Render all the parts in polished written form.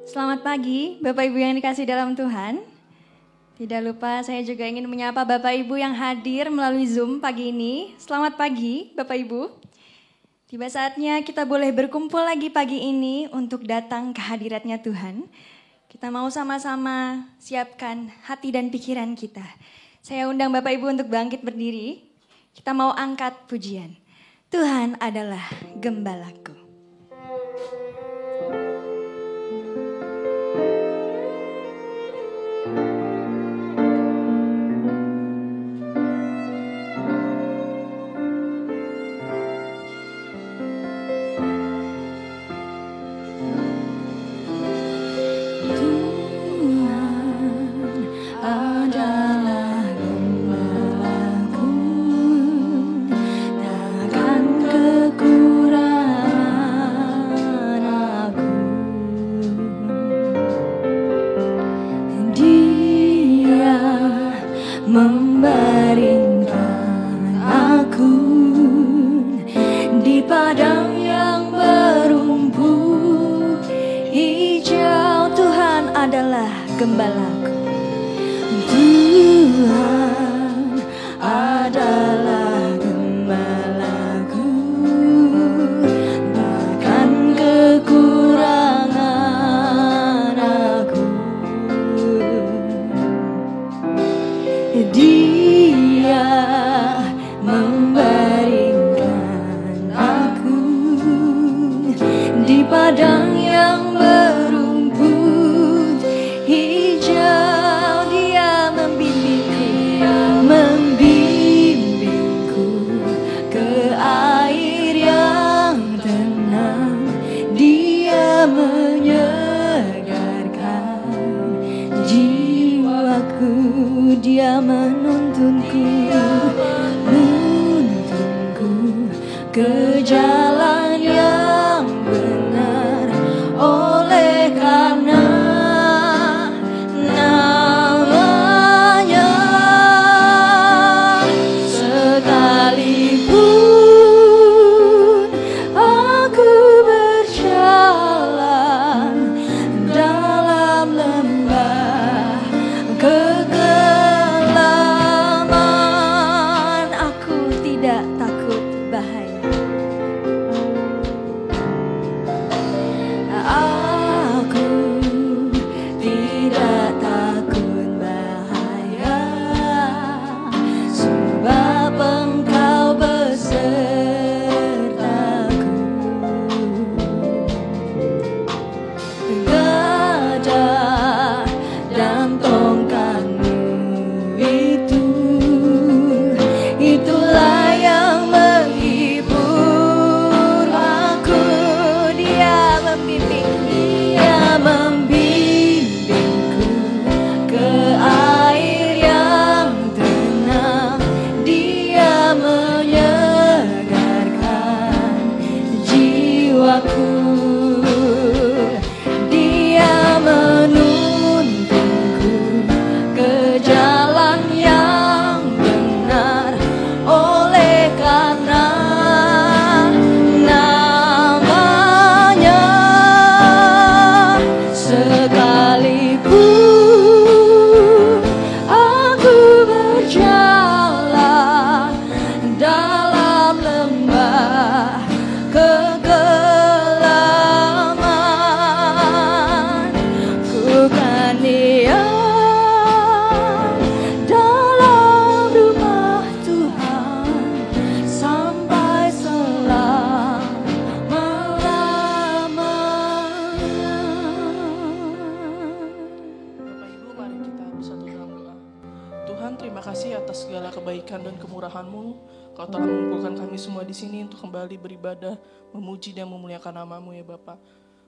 Selamat pagi Bapak Ibu yang dikasih dalam Tuhan. Tidak lupa saya juga ingin menyapa Bapak Ibu yang hadir melalui Zoom pagi ini. Selamat pagi Bapak Ibu. Tiba saatnya kita boleh berkumpul lagi pagi ini untuk datang ke hadiratnya Tuhan. Kita mau sama-sama siapkan hati dan pikiran kita. Saya undang Bapak Ibu untuk bangkit berdiri. Kita mau angkat pujian. Tuhan adalah gembalaku. Gembalaku, Tuhan adalah gembalaku, takkan kekurangan aku. Dia membaringkan aku di padang yang berumput hijau. Dia membimbingku ke air yang tenang. Dia menyegarkan jiwaku. Dia menuntunku ke jalan yang benar. Oleh karena namanya, sekalipun aku berjalan dalam lembah kegelapan, aku tidak takut bahaya. Aku tidak takut bahaya, sebab Engkau besertaku. Gajah dan tongkatmu itulah yang menghibur aku. Dia membimbingku ke air yang tenang. Dia menyegarkan jiwaku. Dia menuntunku ke jalan yang benar. Oleh karena namanya, sekalipun aku berjalan dalam lembah kegelapan, ku kan diam dalam rumah Tuhan sampai selama-lamanya. Bapak Ibu, mari kita bersatu dalam doa. Tuhan, terima kasih atas segala kebaikan dan kemurahan-Mu. Kau telah mengumpulkan kami semua di sini untuk kembali beribadah, memuji dan memuliakan nama-Mu ya Bapa.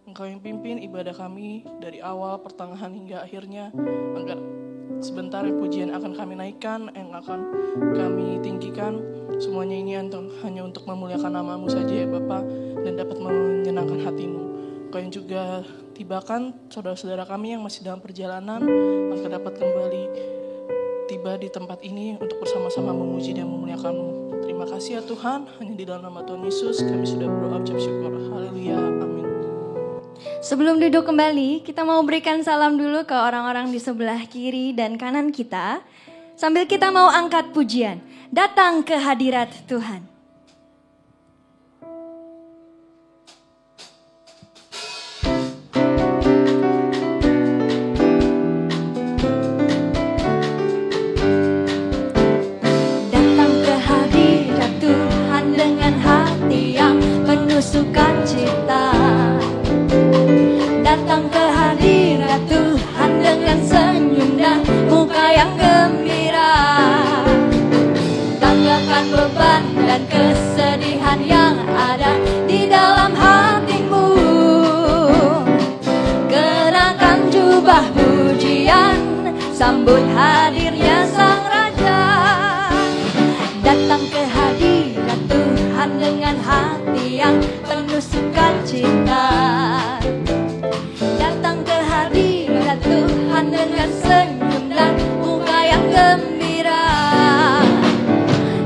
Engkau yang pimpin ibadah kami dari awal, pertengahan hingga akhirnya, agar sebentar pujian akan kami naikkan, yang akan kami tinggikan. Semuanya ini hanya untuk memuliakan nama-Mu saja ya Bapa, dan dapat menyenangkan hati-Mu. Kau yang juga tibakan saudara-saudara kami yang masih dalam perjalanan, agar dapat kembali tiba di tempat ini untuk bersama-sama memuji dan memuliakan-Mu. Terima kasih ya Tuhan, hanya di dalam nama Tuhan Yesus kami sudah berdoa ucap syukur. Haleluya, amin. Sebelum duduk kembali, kita mau berikan salam dulu ke orang-orang di sebelah kiri dan kanan kita. Sambil kita mau angkat pujian, datang ke hadirat Tuhan. Datang ke hadirat Tuhan dengan hati yang penuh sukacita. Datang ke hadirat Tuhan dengan senyum dan muka yang gembira. Tanggalkan beban dan kesedihan yang ada di dalam hatimu. Kenakan jubah pujian, sambut hadirnya Sang Raja. Datang ke hadirat Tuhan dengan hati yang penuh sukacita. Tuhan dengan senyum dan muka yang gembira.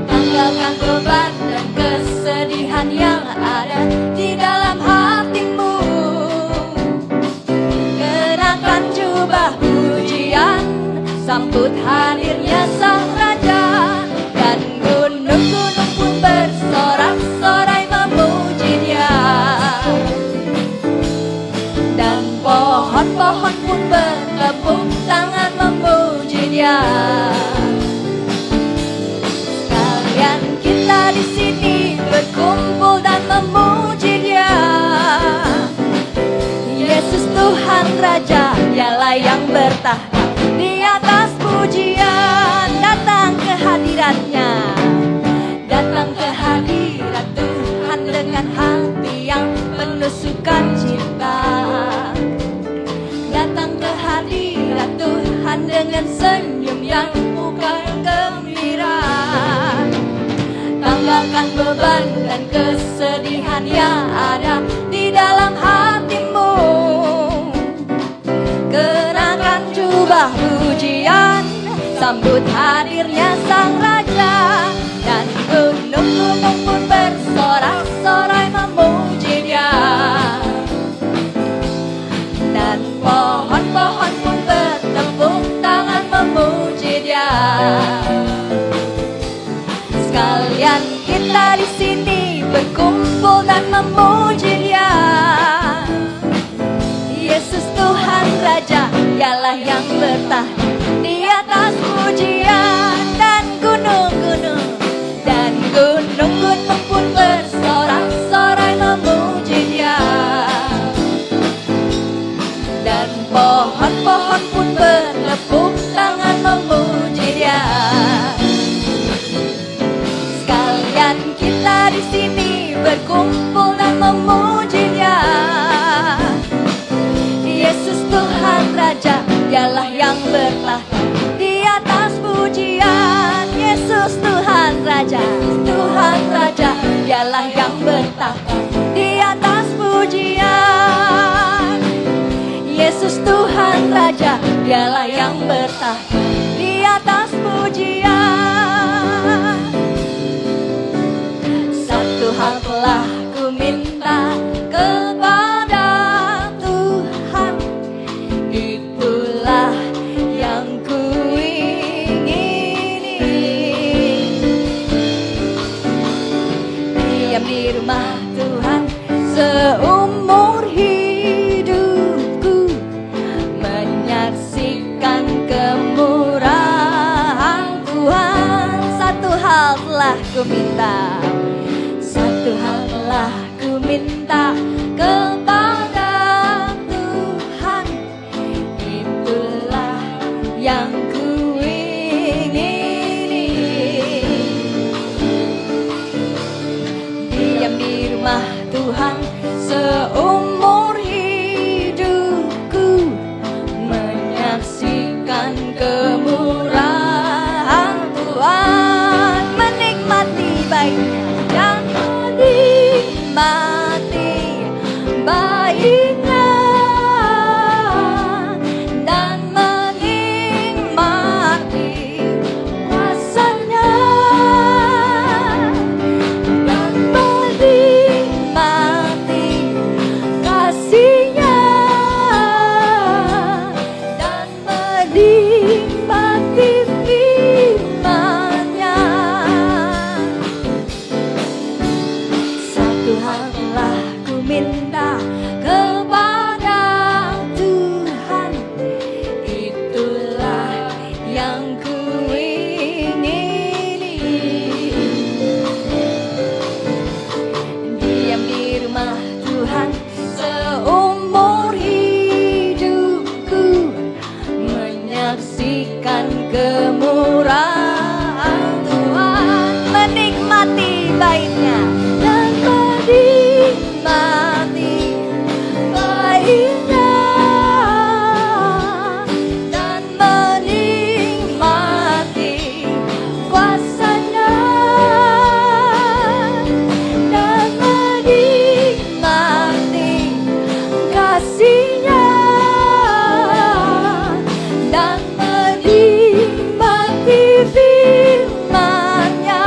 Tanggalkan beban dan kesedihan yang ada di dalam hatimu. Kenakan jubah pujian, sambut hadirnya Sang Raja. Dan gunung-gunung pun bersorak-sorai memuji Dia. Dan pohon-pohon pun bertepuk tangan memuji Dia. Sekalian kita di sini berkumpul dan memuji Dia. Yesus Tuhan Raja, Dialah yang bertahta di atas pujian. Datang ke hadirat-Nya, datang ke hadirat Tuhan dengan hati yang penuh sukacita. Datang ke hadirat Tuhan dengan senyum yang muka yang gembira. Tanggalkan beban dan kesedihan yang ada di dalam hatimu. Kenakan jubah pujian, sambut hadirnya Sang Raja. Dan gunung-gunung pun bersorak-sorai memuji Dia. Dan pohon-pohon pun bertepuk tangan memuji Dia. Sekalian kita di sini berkumpul dan memuji Dia. Yesus Tuhan Raja, Dialah yang bertahta di atas pujian. Dan gunung-gunung pun bersorak-sorai memuji Dia. Dan pohon-pohon pun bertepuk tangan memuji Dia. Sekalian kita di sini berkumpul dan memuji Dia. Yesus Tuhan Raja, Dialah yang bertahta di atas pujian. Yesus Tuhan Raja, Tuhan Raja, Dialah yang bertahta di atas pujian. Yesus Tuhan Raja, Dialah yang bertahta di atas pujian. Satu hal telah ku minta kepada Tuhan, itulah yang ku ingini. Diam di rumah Tuhan seumur hidupku, menyaksikan kemurahan Tuhan. Satu hal telah ku minta, satu hal telah ku minta kepada Tuhan, itulah yang ku ingini. Diam di rumah Tuhan seumur hidupku, menyaksikan kemurahan Tuhan, menikmati baiknya dan menikmati baiknya dan menikmati kuasanya dan menikmati Tuhan telah ku minta kepada Tuhan, itulah yang ku ingini. Diam di rumah Tuhan seumur hidupku, menyaksikan kemurahan Tuhan, menikmati baitnya dan menikmati baitnya dan menikmati kuasanya dan menikmati kasihnya dan menikmati firman-Nya,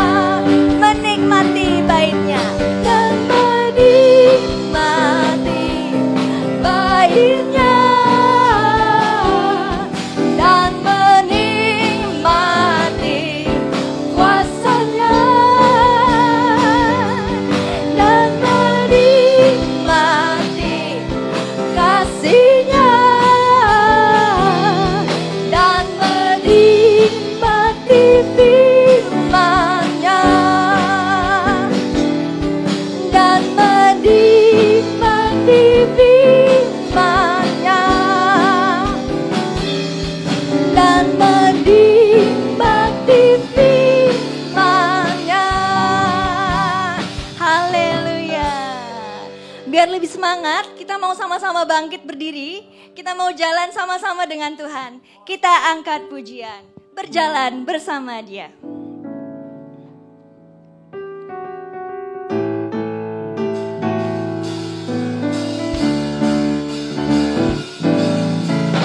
menikmati baitnya dan menikmati baitnya dan menikmati kuasanya dan menikmati kasihnya dan menikmati firman-Nya dan menikmati firman-Nya dan menikmati firman-Nya. Haleluya. Biar lebih semangat, kita mau sama-sama bangkit berdiri. Kita mau jalan sama-sama dengan Tuhan. Kita angkat pujian, berjalan bersama Dia.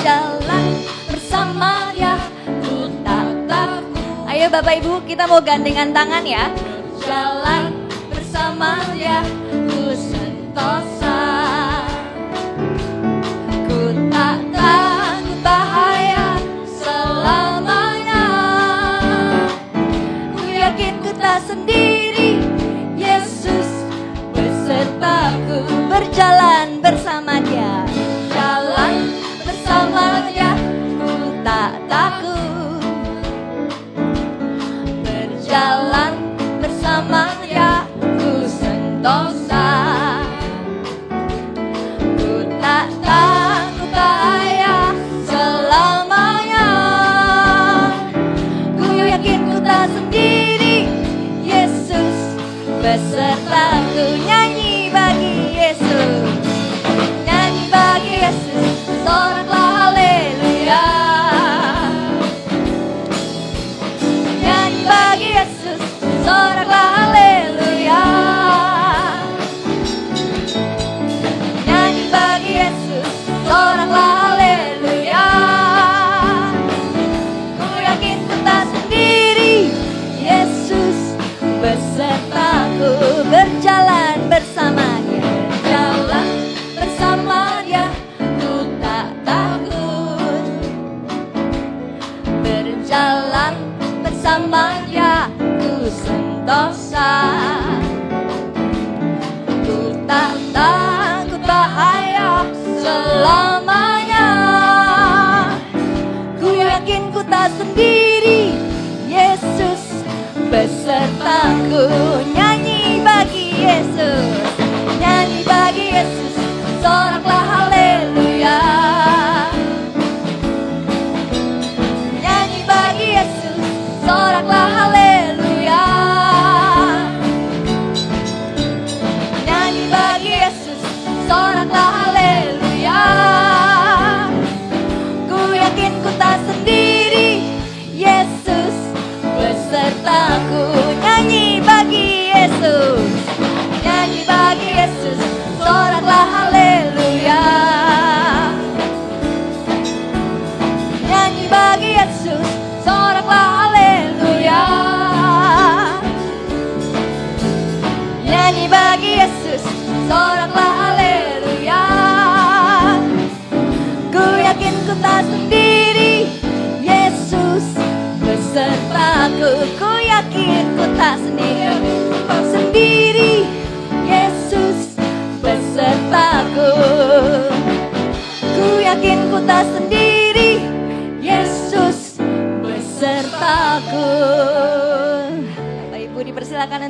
Jalan bersama Dia, ku tak takut. Ayo Bapak Ibu, kita mau gandengan tangan ya. Jalan bersama Dia, ku sentosa. Ku tak takut bahaya selamanya. Ku yakin ku tak sendiri, Yesus besertaku. Berjalan bersama Dia, jalan bersama Dia, ku tak takut. Berjalan bersama Dia, ku sentosa. Ku tak takut bahaya selamanya. Ku yakin ku tak sendiri, Yesus besertaku. Nyanyi bagi Yesus, nyanyi bagi Yesus, soraklah haleluya. Nyanyi bagi Yesus, soraklah haleluya. Nyanyi bagi Yesus, soraklah haleluya. Ku yakin ku tak sendiri, Yesus besertaku. Berjalan bersama Dia, jalan bersama Dia, ku tak takut. Berjalan bersama Dia, ku sentosa. Ku tak takut bahaya selamanya. Ku yakin ku tak sendiri, Yesus besertaku. Nyanyi bagi Yesus, nyanyi bagi Yesus, soraklah haleluya. Nyanyi bagi Yesus, soraklah haleluya. Nyanyi bagi Yesus, soraklah haleluya.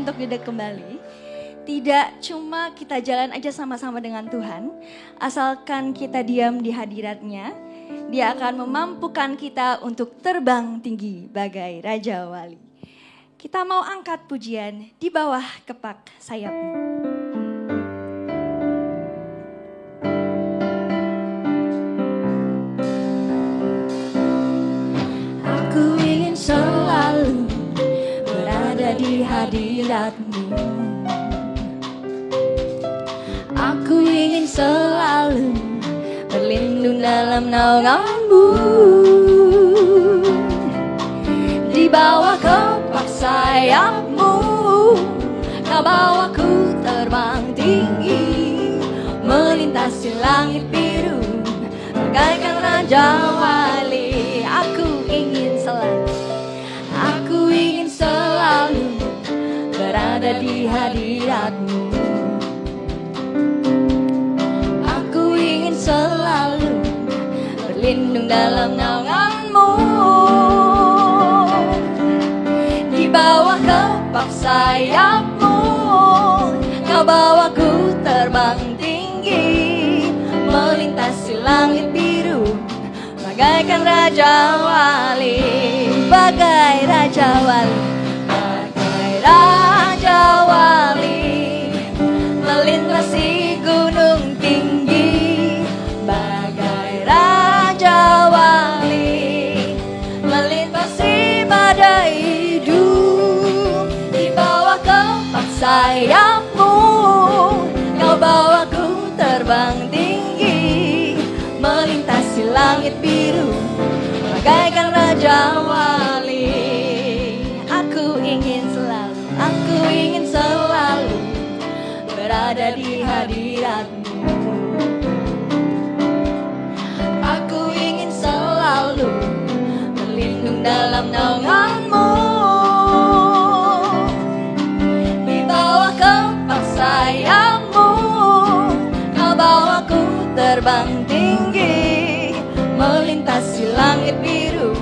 untuk duduk kembali. Tidak cuma kita jalan aja sama-sama dengan Tuhan, asalkan kita diam di hadiratnya, Dia akan memampukan kita untuk terbang tinggi bagai Raja Wali. Kita mau angkat pujian di bawah kepak sayapmu. Aku ingin selalu berada di hadirat-Mu. Aku ingin selalu berlindung dalam naungan-Mu. Di bawah kepak sayap-Mu, Kau bawaku terbang tinggi, melintasi langit biru, bagaikan Raja Wali. Aku ingin selalu berada di hadirat-Mu. Aku ingin selalu berlindung dalam naungan-Mu. Di bawah kepak sayap-Mu, Kau bawaku terbang tinggi, melintasi langit biru, bagaikan Raja Wali, bagai Raja Wali, bagai Raja Wali, melintasi gunung tinggi, bagai Raja Wali, melintasi badai hidup. Di bawah kepak sayap-Mu, Kau bawaku terbang tinggi, melintasi langit biru, bagaikan Raja Wali. Aku ingin selalu berada di hadirat-Mu. Aku ingin selalu berlindung dalam naungan-Mu. Di bawah kepak sayap-Mu, Kau bawaku terbang tinggi, melintasi langit biru,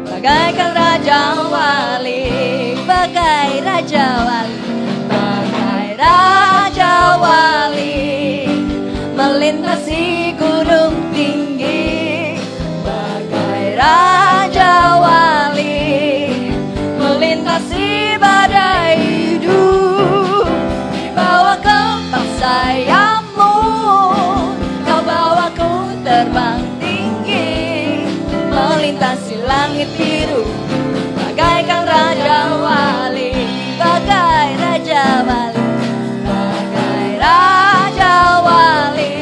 bagaikan Raja Wali, bagai Raja Wali, bagai Raja Wali, melintasi gunung tinggi, bagai Raja Wali, melintasi badai hidup. Di bawah kepak sayap-Mu, Kau bawaku terbang tinggi, melintasi langit biru, bagaikan Raja Wali, bagai Raja Wali, bagai Raja Wali,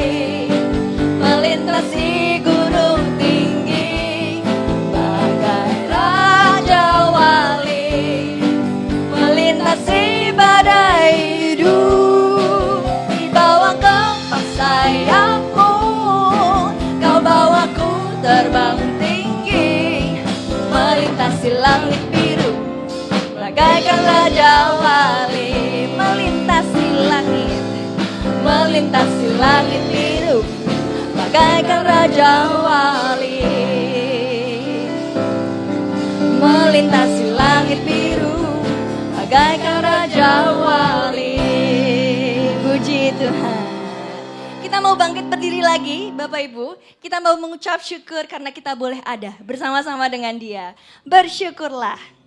melintasi gunung tinggi, bagai Raja Wali, melintasi badai hidup. Di bawah kepak sayap-Mu, Kau bawaku terbang tinggi, melintasi langit biru, bagaikan Raja Wali, melintasi langit biru, bagaikan Raja Wali, melintasi langit biru, bagaikan Raja Wali. Puji Tuhan. Kita mau bangkit berdiri lagi, Bapak Ibu. Kita mau mengucap syukur karena kita boleh ada bersama-sama dengan Dia. Bersyukurlah.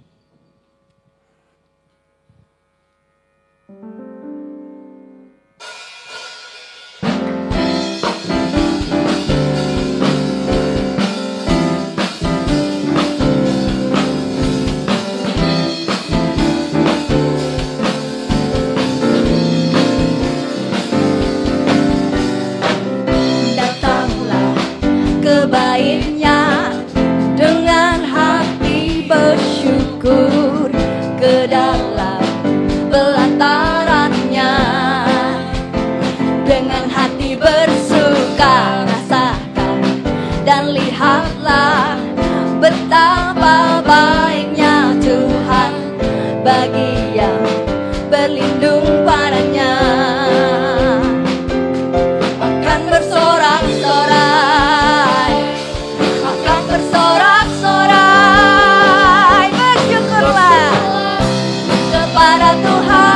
Baiknya dengan hati bersyukur ke dalam pelatarannya, dengan hati bersuka rasakan dan lihatlah betapa baiknya Tuhan bagi yang berlindung padanya. Akan bersorak-sorai, akan bersorak-sorai, bersyukurlah kepada Tuhan.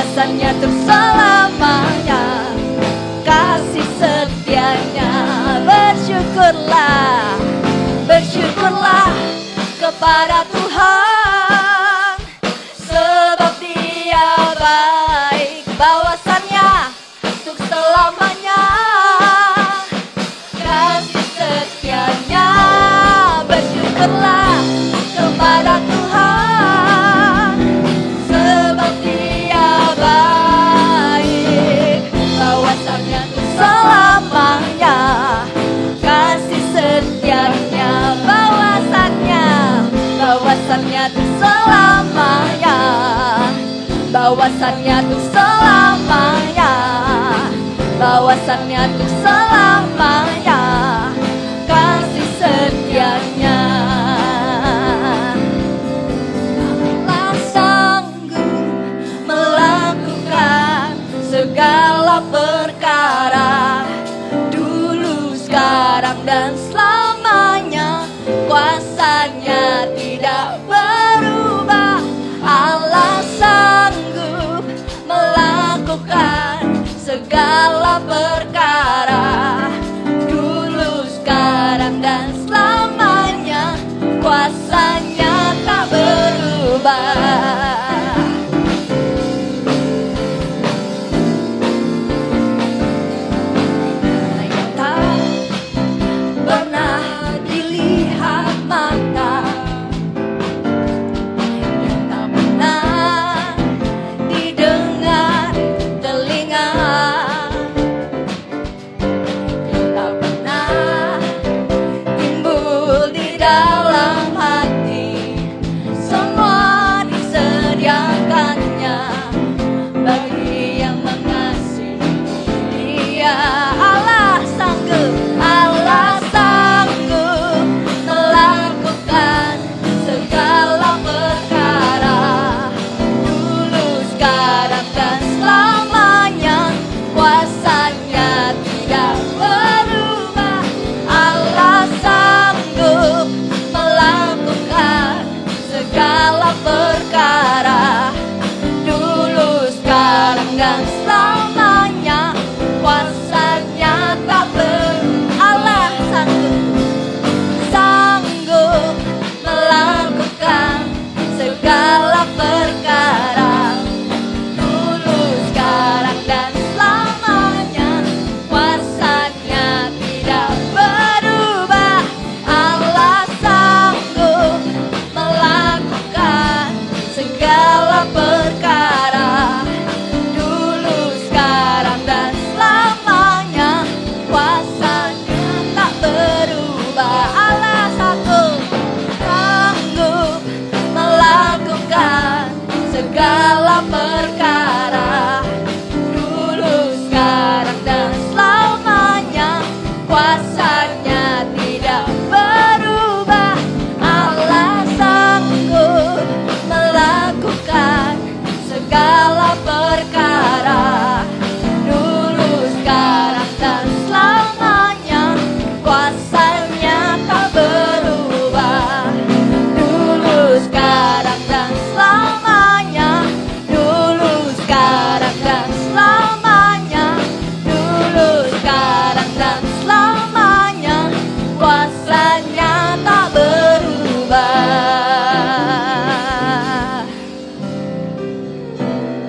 kuasanya untuk selamanya, kasih setianya. Bersyukurlah, bersyukurlah kepada Tuhan, sebab Dia baik, bahwasannya untuk selamanya, kasih setianya. Bersyukurlah kepada Tuhan, sebab Dia baik, bahwasannya untuk selamanya, kasih setianya. Bahwasannya untuk selamanya, bahwasannya untuk selamanya, bahwasannya untuk selamanya, kasih setianya. Allah sanggup melakukan segala perkara, dulu, sekarang, dan selamanya. Kuasanya tidak berubah. Allah sanggup melakukan segala perkara, dulu, sekarang, dan selamanya. Kuasanya tak berubah.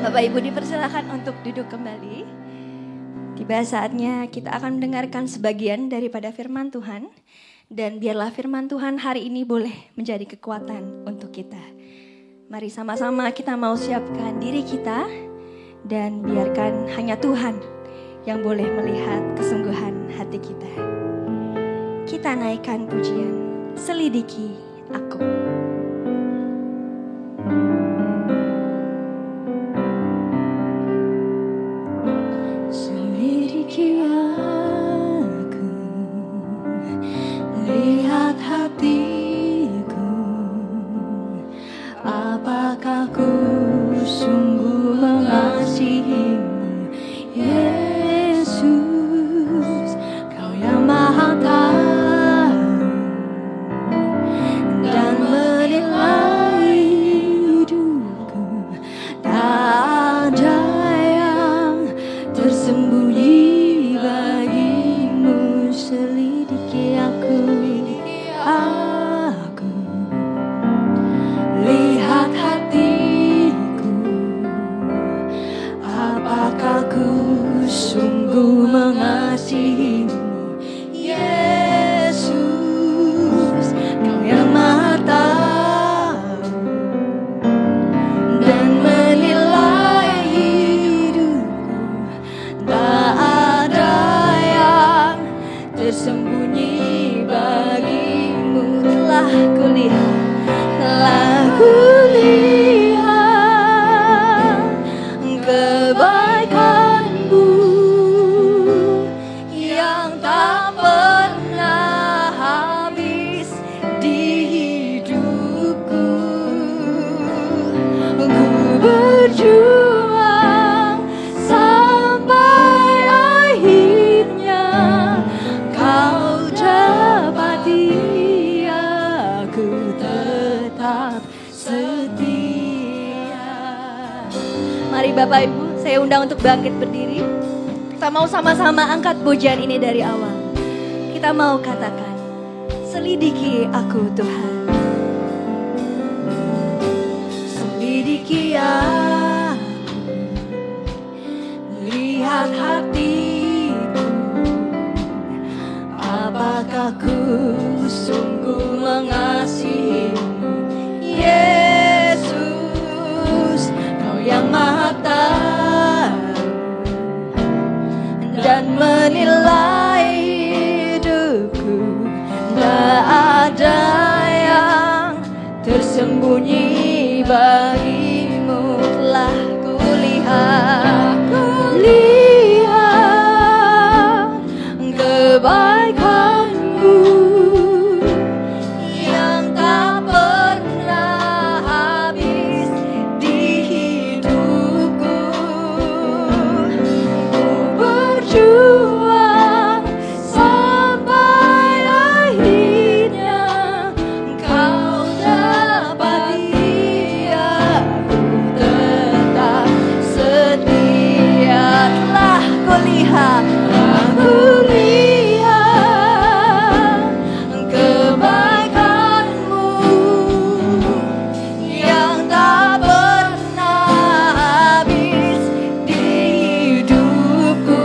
Bapak Ibu dipersilakan untuk duduk kembali. Tiba saatnya kita akan mendengarkan sebagian daripada firman Tuhan. Dan biarlah firman Tuhan hari ini boleh menjadi kekuatan untuk kita. Mari sama-sama kita mau siapkan diri kita. Dan biarkan hanya Tuhan yang boleh melihat kesungguhan hati kita. Kita naikkan pujian, selidiki aku. Selidiki aku, lihat hatiku, apakah ku sungguh mengasihimu, Yesus, Kau yang Maha Tahu dan Aku sungguh mengasihimu, Yesus, Kau yang Maha tahu dan menilai hidupku. Tak ada yang tersembunyi bagimu. Telah kulihat kebaikanmu yang tak pernah habis di hidupku. Ku berjuang sampai akhirnya Kau dapati aku tetap setia. Mari Bapak Ibu, saya undang untuk bangkit berdiri. Kita mau sama-sama angkat pujian ini dari awal. Kita mau katakan, selidiki aku Tuhan. Selidiki aku, lihat hatiku. Apakah ku sungguh mengasihimu, Yesus, Kau yang Maha tahu dan menilai hidupku. Tak ada yang tersembunyi bagimu. Telah kulihat kebaikanmu yang tak pernah habis di hidupku. Ku berjuang sampai akhirnya Kau dapati aku tetap setia. Telah kulihat kebaikanmu yang tak pernah habis di hidupku.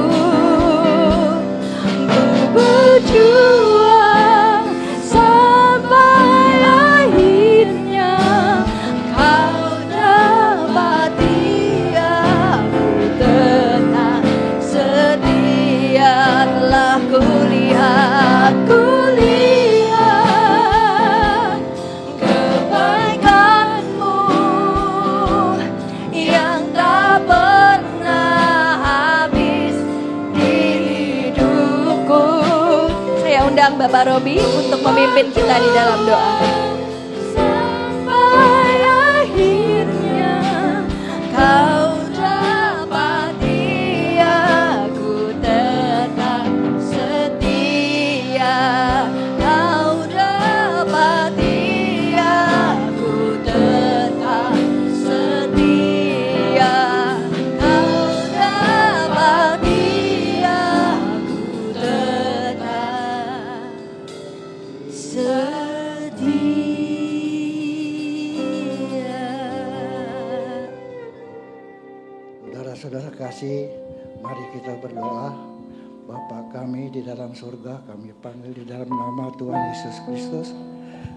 Ku berjuang sampai akhirnya Kau dapati aku tetap setia. Telah kulihat kebaikanmu yang tak pernah habis di hidupku. Saya undang Bapak Robi untuk memimpin kita di dalam doa. Sampai akhirnya Kau dapati aku tetap setia. Kau dapati aku tetap setia. Kau dapati aku tetap setia. Saudara-saudara kasih, mari kita berdoa. Bapa kami di dalam surga, kami panggil di dalam nama Tuhan Yesus Kristus.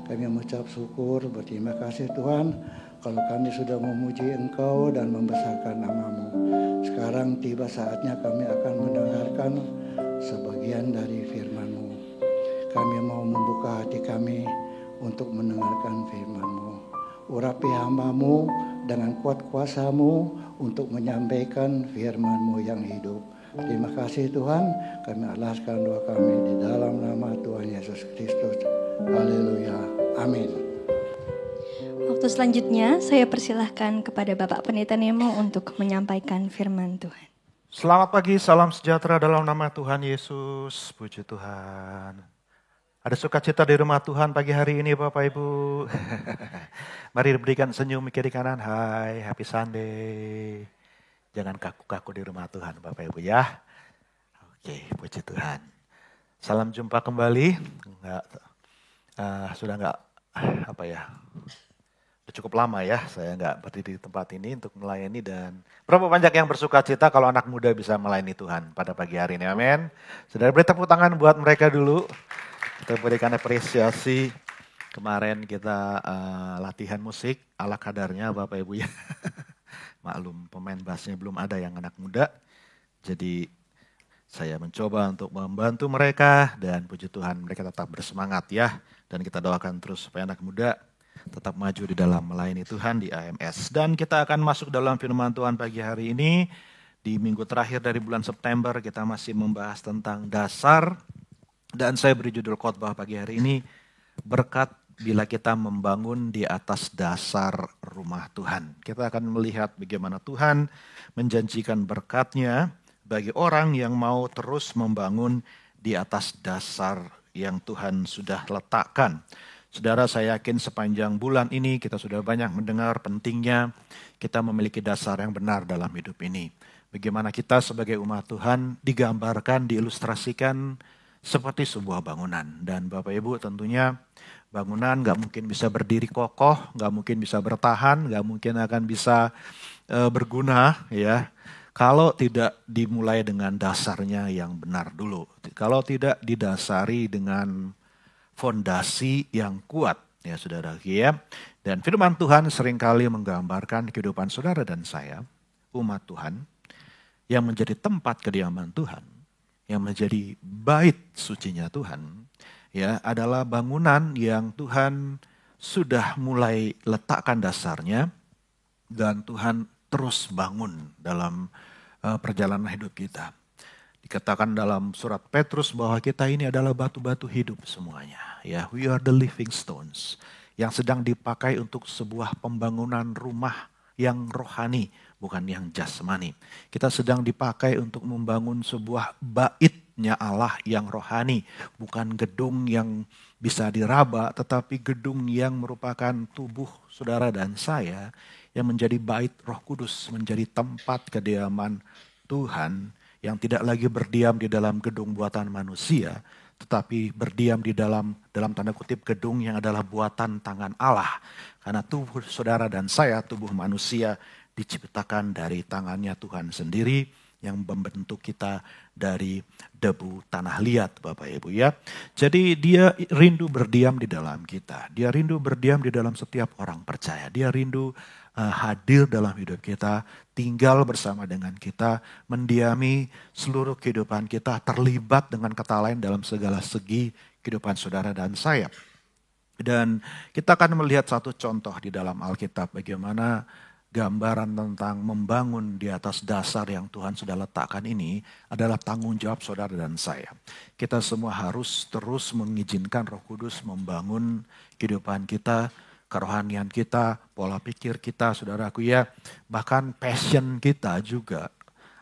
Kami mengucap syukur, berterima kasih Tuhan, kalau kami sudah memuji Engkau dan membesarkan nama-Mu. Sekarang tiba saatnya kami akan mendengarkan sebagian dari firman-Mu. Kami mau membuka hati kami untuk mendengarkan firman-Mu. Urapi hamba-Mu dengan kuat kuasa-Mu untuk menyampaikan firman-Mu yang hidup. Terima kasih Tuhan, kami alaskan doa kami di dalam nama Tuhan Yesus Kristus. Haleluya. Amin. Waktu selanjutnya saya persilahkan kepada Bapak Pendeta Nemo untuk menyampaikan firman Tuhan. Selamat pagi, salam sejahtera dalam nama Tuhan Yesus. Puji Tuhan. Ada sukacita di rumah Tuhan pagi hari ini Bapak Ibu. Mari berikan senyum kiri kanan. Hai, happy Sunday. Jangan kaku-kaku di rumah Tuhan Bapak Ibu ya. Oke, puji Tuhan. Salam jumpa kembali. Sudah enggak Udah cukup lama ya saya nggak berdiri di tempat ini untuk melayani, dan berapa banyak yang bersuka cita kalau anak muda bisa melayani Tuhan pada pagi hari ini, amin. Saudara, beri tepuk tangan buat mereka dulu. Kita berikan apresiasi. Kemarin kita latihan musik ala kadarnya Bapak Ibu ya. Maklum pemain bassnya belum ada yang anak muda. Jadi saya mencoba untuk membantu mereka, dan puji Tuhan mereka tetap bersemangat ya. Dan kita doakan terus supaya anak muda tetap maju di dalam melayani Tuhan di AMS. Dan kita akan masuk dalam firman Tuhan pagi hari ini. Di minggu terakhir dari bulan September kita masih membahas tentang dasar. Dan saya beri judul khotbah pagi hari ini, berkat bila kita membangun di atas dasar rumah Tuhan. Kita akan melihat bagaimana Tuhan menjanjikan berkat-Nya bagi orang yang mau terus membangun di atas dasar yang Tuhan sudah letakkan. Saudara, saya yakin sepanjang bulan ini kita sudah banyak mendengar pentingnya kita memiliki dasar yang benar dalam hidup ini. Bagaimana kita sebagai umat Tuhan digambarkan, diilustrasikan seperti sebuah bangunan. Dan Bapak Ibu tentunya bangunan gak mungkin bisa berdiri kokoh, gak mungkin bisa bertahan, gak mungkin akan bisa berguna ya, kalau tidak dimulai dengan dasarnya yang benar dulu. Kalau tidak didasari dengan fondasi yang kuat ya saudara ya. Dan firman Tuhan seringkali menggambarkan kehidupan saudara dan saya, umat Tuhan, yang menjadi tempat kediaman Tuhan, yang menjadi bait sucinya Tuhan, ya, adalah bangunan yang Tuhan sudah mulai letakkan dasarnya, dan Tuhan terus bangun dalam perjalanan hidup kita. Dikatakan dalam surat Petrus bahwa kita ini adalah batu-batu hidup semuanya. Ya, we are the living stones yang sedang dipakai untuk sebuah pembangunan rumah yang rohani, bukan yang jasmani. Kita sedang dipakai untuk membangun sebuah baitnya Allah yang rohani, bukan gedung yang bisa diraba, tetapi gedung yang merupakan tubuh saudara dan saya yang menjadi bait Roh Kudus, menjadi tempat kediaman Tuhan yang tidak lagi berdiam di dalam gedung buatan manusia, tetapi berdiam di dalam tanda kutip gedung yang adalah buatan tangan Allah. Karena tubuh saudara dan saya, tubuh manusia, diciptakan dari tangannya Tuhan sendiri yang membentuk kita dari debu tanah liat Bapak Ibu ya. Jadi dia rindu berdiam di dalam kita. Dia rindu berdiam di dalam setiap orang percaya. Dia rindu hadir dalam hidup kita, tinggal bersama dengan kita, mendiami seluruh kehidupan kita, terlibat dengan kata lain dalam segala segi kehidupan saudara dan saya. Dan kita akan melihat satu contoh di dalam Alkitab bagaimana gambaran tentang membangun di atas dasar yang Tuhan sudah letakkan ini adalah tanggung jawab saudara dan saya. Kita semua harus terus mengizinkan Roh Kudus membangun kehidupan kita, kerohanian kita, pola pikir kita, saudaraku ya, bahkan passion kita juga,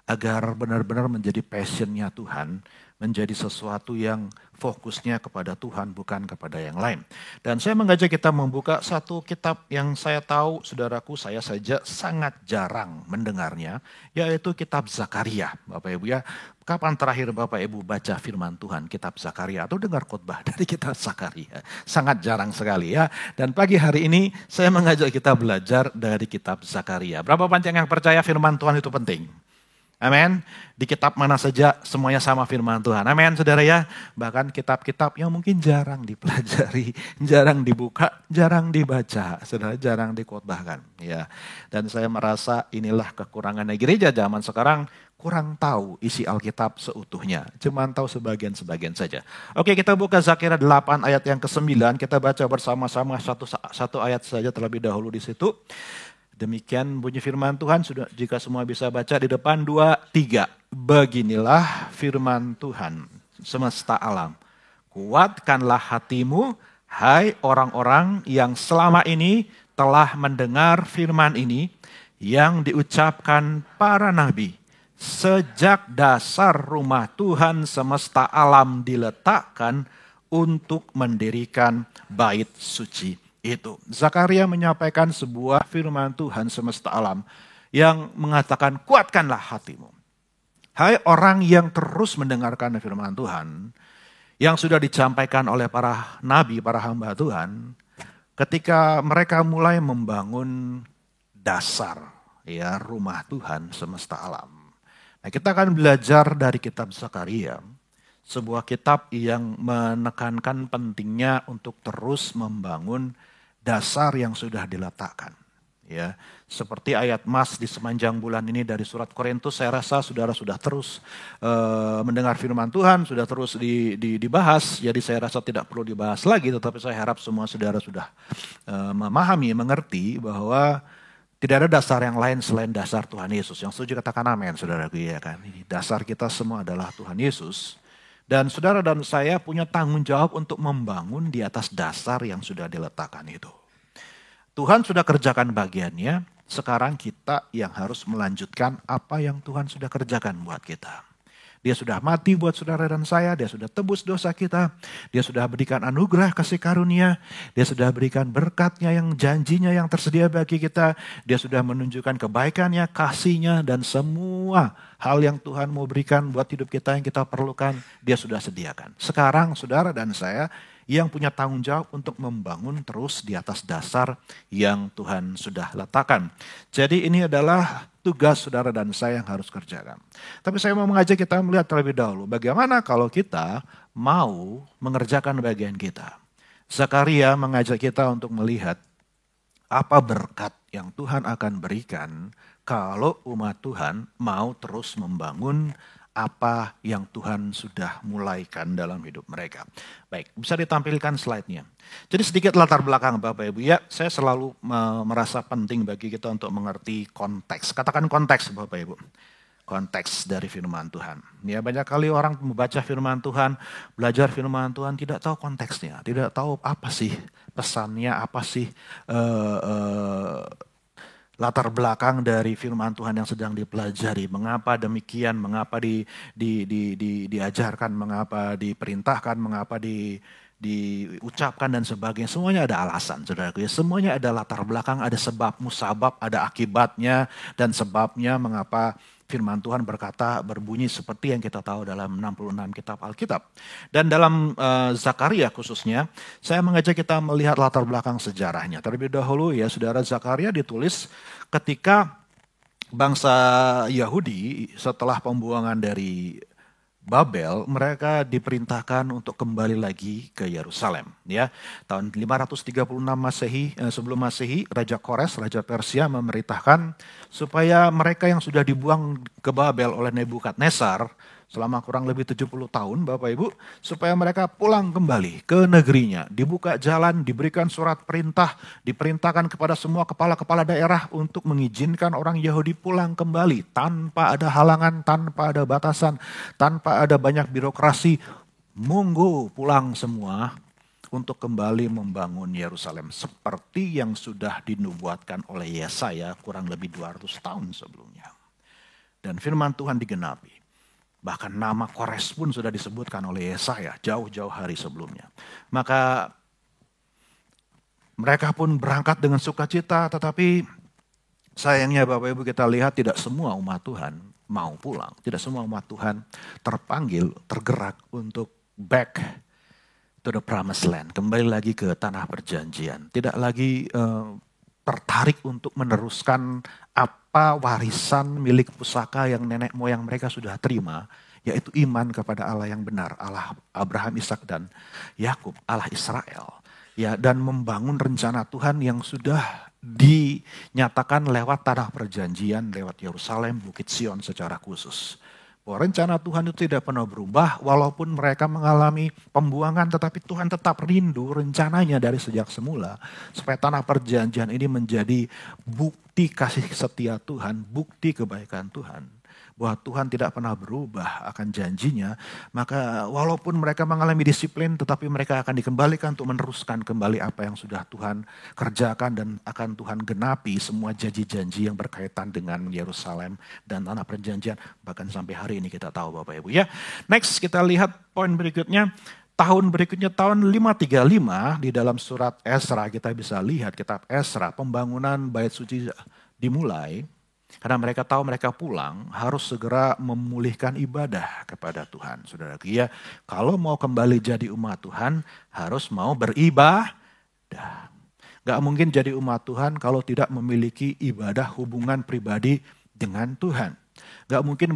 agar benar-benar menjadi passionnya Tuhan, menjadi sesuatu yang fokusnya kepada Tuhan, bukan kepada yang lain. Dan saya mengajak kita membuka satu kitab yang saya tahu, saudaraku, saya saja sangat jarang mendengarnya, yaitu kitab Zakaria, Bapak Ibu ya. Kapan terakhir Bapak Ibu baca firman Tuhan, kitab Zakaria, atau dengar khotbah dari kitab Zakaria? Sangat jarang sekali ya. Dan pagi hari ini saya mengajak kita belajar dari kitab Zakaria. Berapa banyak yang percaya firman Tuhan itu penting? Amin. Di kitab mana saja semuanya sama firman Tuhan. Amin saudara ya. Bahkan kitab-kitab yang mungkin jarang dipelajari, jarang dibuka, jarang dibaca, saudara, jarang dikhotbahkan. Ya. Dan saya merasa inilah kekurangannya gereja zaman sekarang, kurang tahu isi Alkitab seutuhnya. Cuman tahu sebagian-sebagian saja. Oke, kita buka Zakaria 8 ayat yang ke-9. Kita baca bersama-sama satu ayat saja terlebih dahulu di situ. Demikian bunyi firman Tuhan, sudah jika semua bisa baca di depan 2, 3. Beginilah firman Tuhan semesta alam. Kuatkanlah hatimu, hai orang-orang yang selama ini telah mendengar firman ini yang diucapkan para nabi. Sejak dasar rumah Tuhan semesta alam diletakkan untuk mendirikan bait suci itu. Zakaria menyampaikan sebuah firman Tuhan semesta alam yang mengatakan, kuatkanlah hatimu. Hai orang yang terus mendengarkan firman Tuhan, yang sudah disampaikan oleh para nabi, para hamba Tuhan, ketika mereka mulai membangun dasar ya rumah Tuhan semesta alam. Nah, kita akan belajar dari kitab Zakaria, sebuah kitab yang menekankan pentingnya untuk terus membangun dasar yang sudah diletakkan. Ya, seperti ayat mas di sepanjang bulan ini dari surat Korintus, saya rasa saudara sudah terus mendengar firman Tuhan, sudah terus dibahas. Jadi saya rasa tidak perlu dibahas lagi, tetapi saya harap semua saudara sudah memahami, mengerti bahwa tidak ada dasar yang lain selain dasar Tuhan Yesus. Yang setuju katakan amin, saudaraku, ya kan? Dasar kita semua adalah Tuhan Yesus. Dan saudara dan saya punya tanggung jawab untuk membangun di atas dasar yang sudah diletakkan itu. Tuhan sudah kerjakan bagiannya, sekarang kita yang harus melanjutkan apa yang Tuhan sudah kerjakan buat kita. Dia sudah mati buat saudara dan saya, dia sudah tebus dosa kita, dia sudah berikan anugerah kasih karunia, dia sudah berikan berkatnya yang janjinya yang tersedia bagi kita, dia sudah menunjukkan kebaikannya, kasihnya, dan semua hal yang Tuhan mau berikan buat hidup kita yang kita perlukan, dia sudah sediakan. Sekarang saudara dan saya yang punya tanggung jawab untuk membangun terus di atas dasar yang Tuhan sudah letakkan. Jadi ini adalah tugas saudara dan saya yang harus kerjakan. Tapi saya mau mengajak kita melihat terlebih dahulu bagaimana kalau kita mau mengerjakan bagian kita. Zakaria mengajak kita untuk melihat apa berkat yang Tuhan akan berikan kalau umat Tuhan mau terus membangun apa yang Tuhan sudah mulaikan dalam hidup mereka. Baik, bisa ditampilkan slide-nya. Jadi sedikit latar belakang Bapak Ibu ya, saya selalu merasa penting bagi kita untuk mengerti konteks. Katakan konteks Bapak Ibu. Konteks dari firman Tuhan. Ya, banyak kali orang membaca firman Tuhan, belajar firman Tuhan tidak tahu konteksnya, tidak tahu apa sih pesannya, apa sih latar belakang dari firman Tuhan yang sedang dipelajari. Mengapa demikian, mengapa diajarkan, mengapa diperintahkan, mengapa diucapkan dan sebagainya. Semuanya ada alasan, saudaraku. Semuanya ada latar belakang, ada sebab, musabab, ada akibatnya dan sebabnya mengapa firman Tuhan berbunyi seperti yang kita tahu dalam 66 kitab Alkitab. Dan dalam Zakaria khususnya, saya mengajak kita melihat latar belakang sejarahnya. Terlebih dahulu ya saudara, Zakaria ditulis ketika bangsa Yahudi setelah pembuangan dari Babel, mereka diperintahkan untuk kembali lagi ke Yerusalem. Ya, tahun 536 Masehi, sebelum Masehi, Raja Kores, Raja Persia memerintahkan supaya mereka yang sudah dibuang ke Babel oleh Nebukadnezar selama kurang lebih 70 tahun Bapak Ibu, supaya mereka pulang kembali ke negerinya. Dibuka jalan, diberikan surat perintah, diperintahkan kepada semua kepala-kepala daerah untuk mengizinkan orang Yahudi pulang kembali tanpa ada halangan, tanpa ada batasan, tanpa ada banyak birokrasi. Monggo pulang semua untuk kembali membangun Yerusalem seperti yang sudah dinubuatkan oleh Yesaya kurang lebih 200 tahun sebelumnya. Dan firman Tuhan digenapi. Bahkan nama Kores pun sudah disebutkan oleh Yesaya jauh-jauh hari sebelumnya. Maka mereka pun berangkat dengan sukacita, tetapi sayangnya Bapak Ibu kita lihat tidak semua umat Tuhan mau pulang. Tidak semua umat Tuhan terpanggil, tergerak untuk back to the promised land. Kembali lagi ke tanah perjanjian. Tidak lagi tertarik untuk meneruskan apa warisan milik pusaka yang nenek moyang mereka sudah terima, yaitu iman kepada Allah yang benar, Allah Abraham, Ishak dan Yakub, Allah Israel. Ya, dan membangun rencana Tuhan yang sudah dinyatakan lewat tanah perjanjian, lewat Yerusalem, Bukit Sion secara khusus. Bahwa rencana Tuhan itu tidak pernah berubah walaupun mereka mengalami pembuangan, tetapi Tuhan tetap rindu rencananya dari sejak semula supaya tanah perjanjian ini menjadi bukti kasih setia Tuhan, bukti kebaikan Tuhan. Bahwa Tuhan tidak pernah berubah akan janjinya, maka walaupun mereka mengalami disiplin tetapi mereka akan dikembalikan untuk meneruskan kembali apa yang sudah Tuhan kerjakan dan akan Tuhan genapi semua janji-janji yang berkaitan dengan Yerusalem dan tanah perjanjian. Bahkan sampai hari ini kita tahu Bapak Ibu ya. Next kita lihat poin berikutnya. Tahun berikutnya tahun 535 di dalam surat Esra kita bisa lihat kitab Esra pembangunan bait suci dimulai. Karena mereka tahu mereka pulang harus segera memulihkan ibadah kepada Tuhan. Saudara, ya, kalau mau kembali jadi umat Tuhan harus mau beribadah. Gak mungkin jadi umat Tuhan kalau tidak memiliki ibadah hubungan pribadi dengan Tuhan. Gak mungkin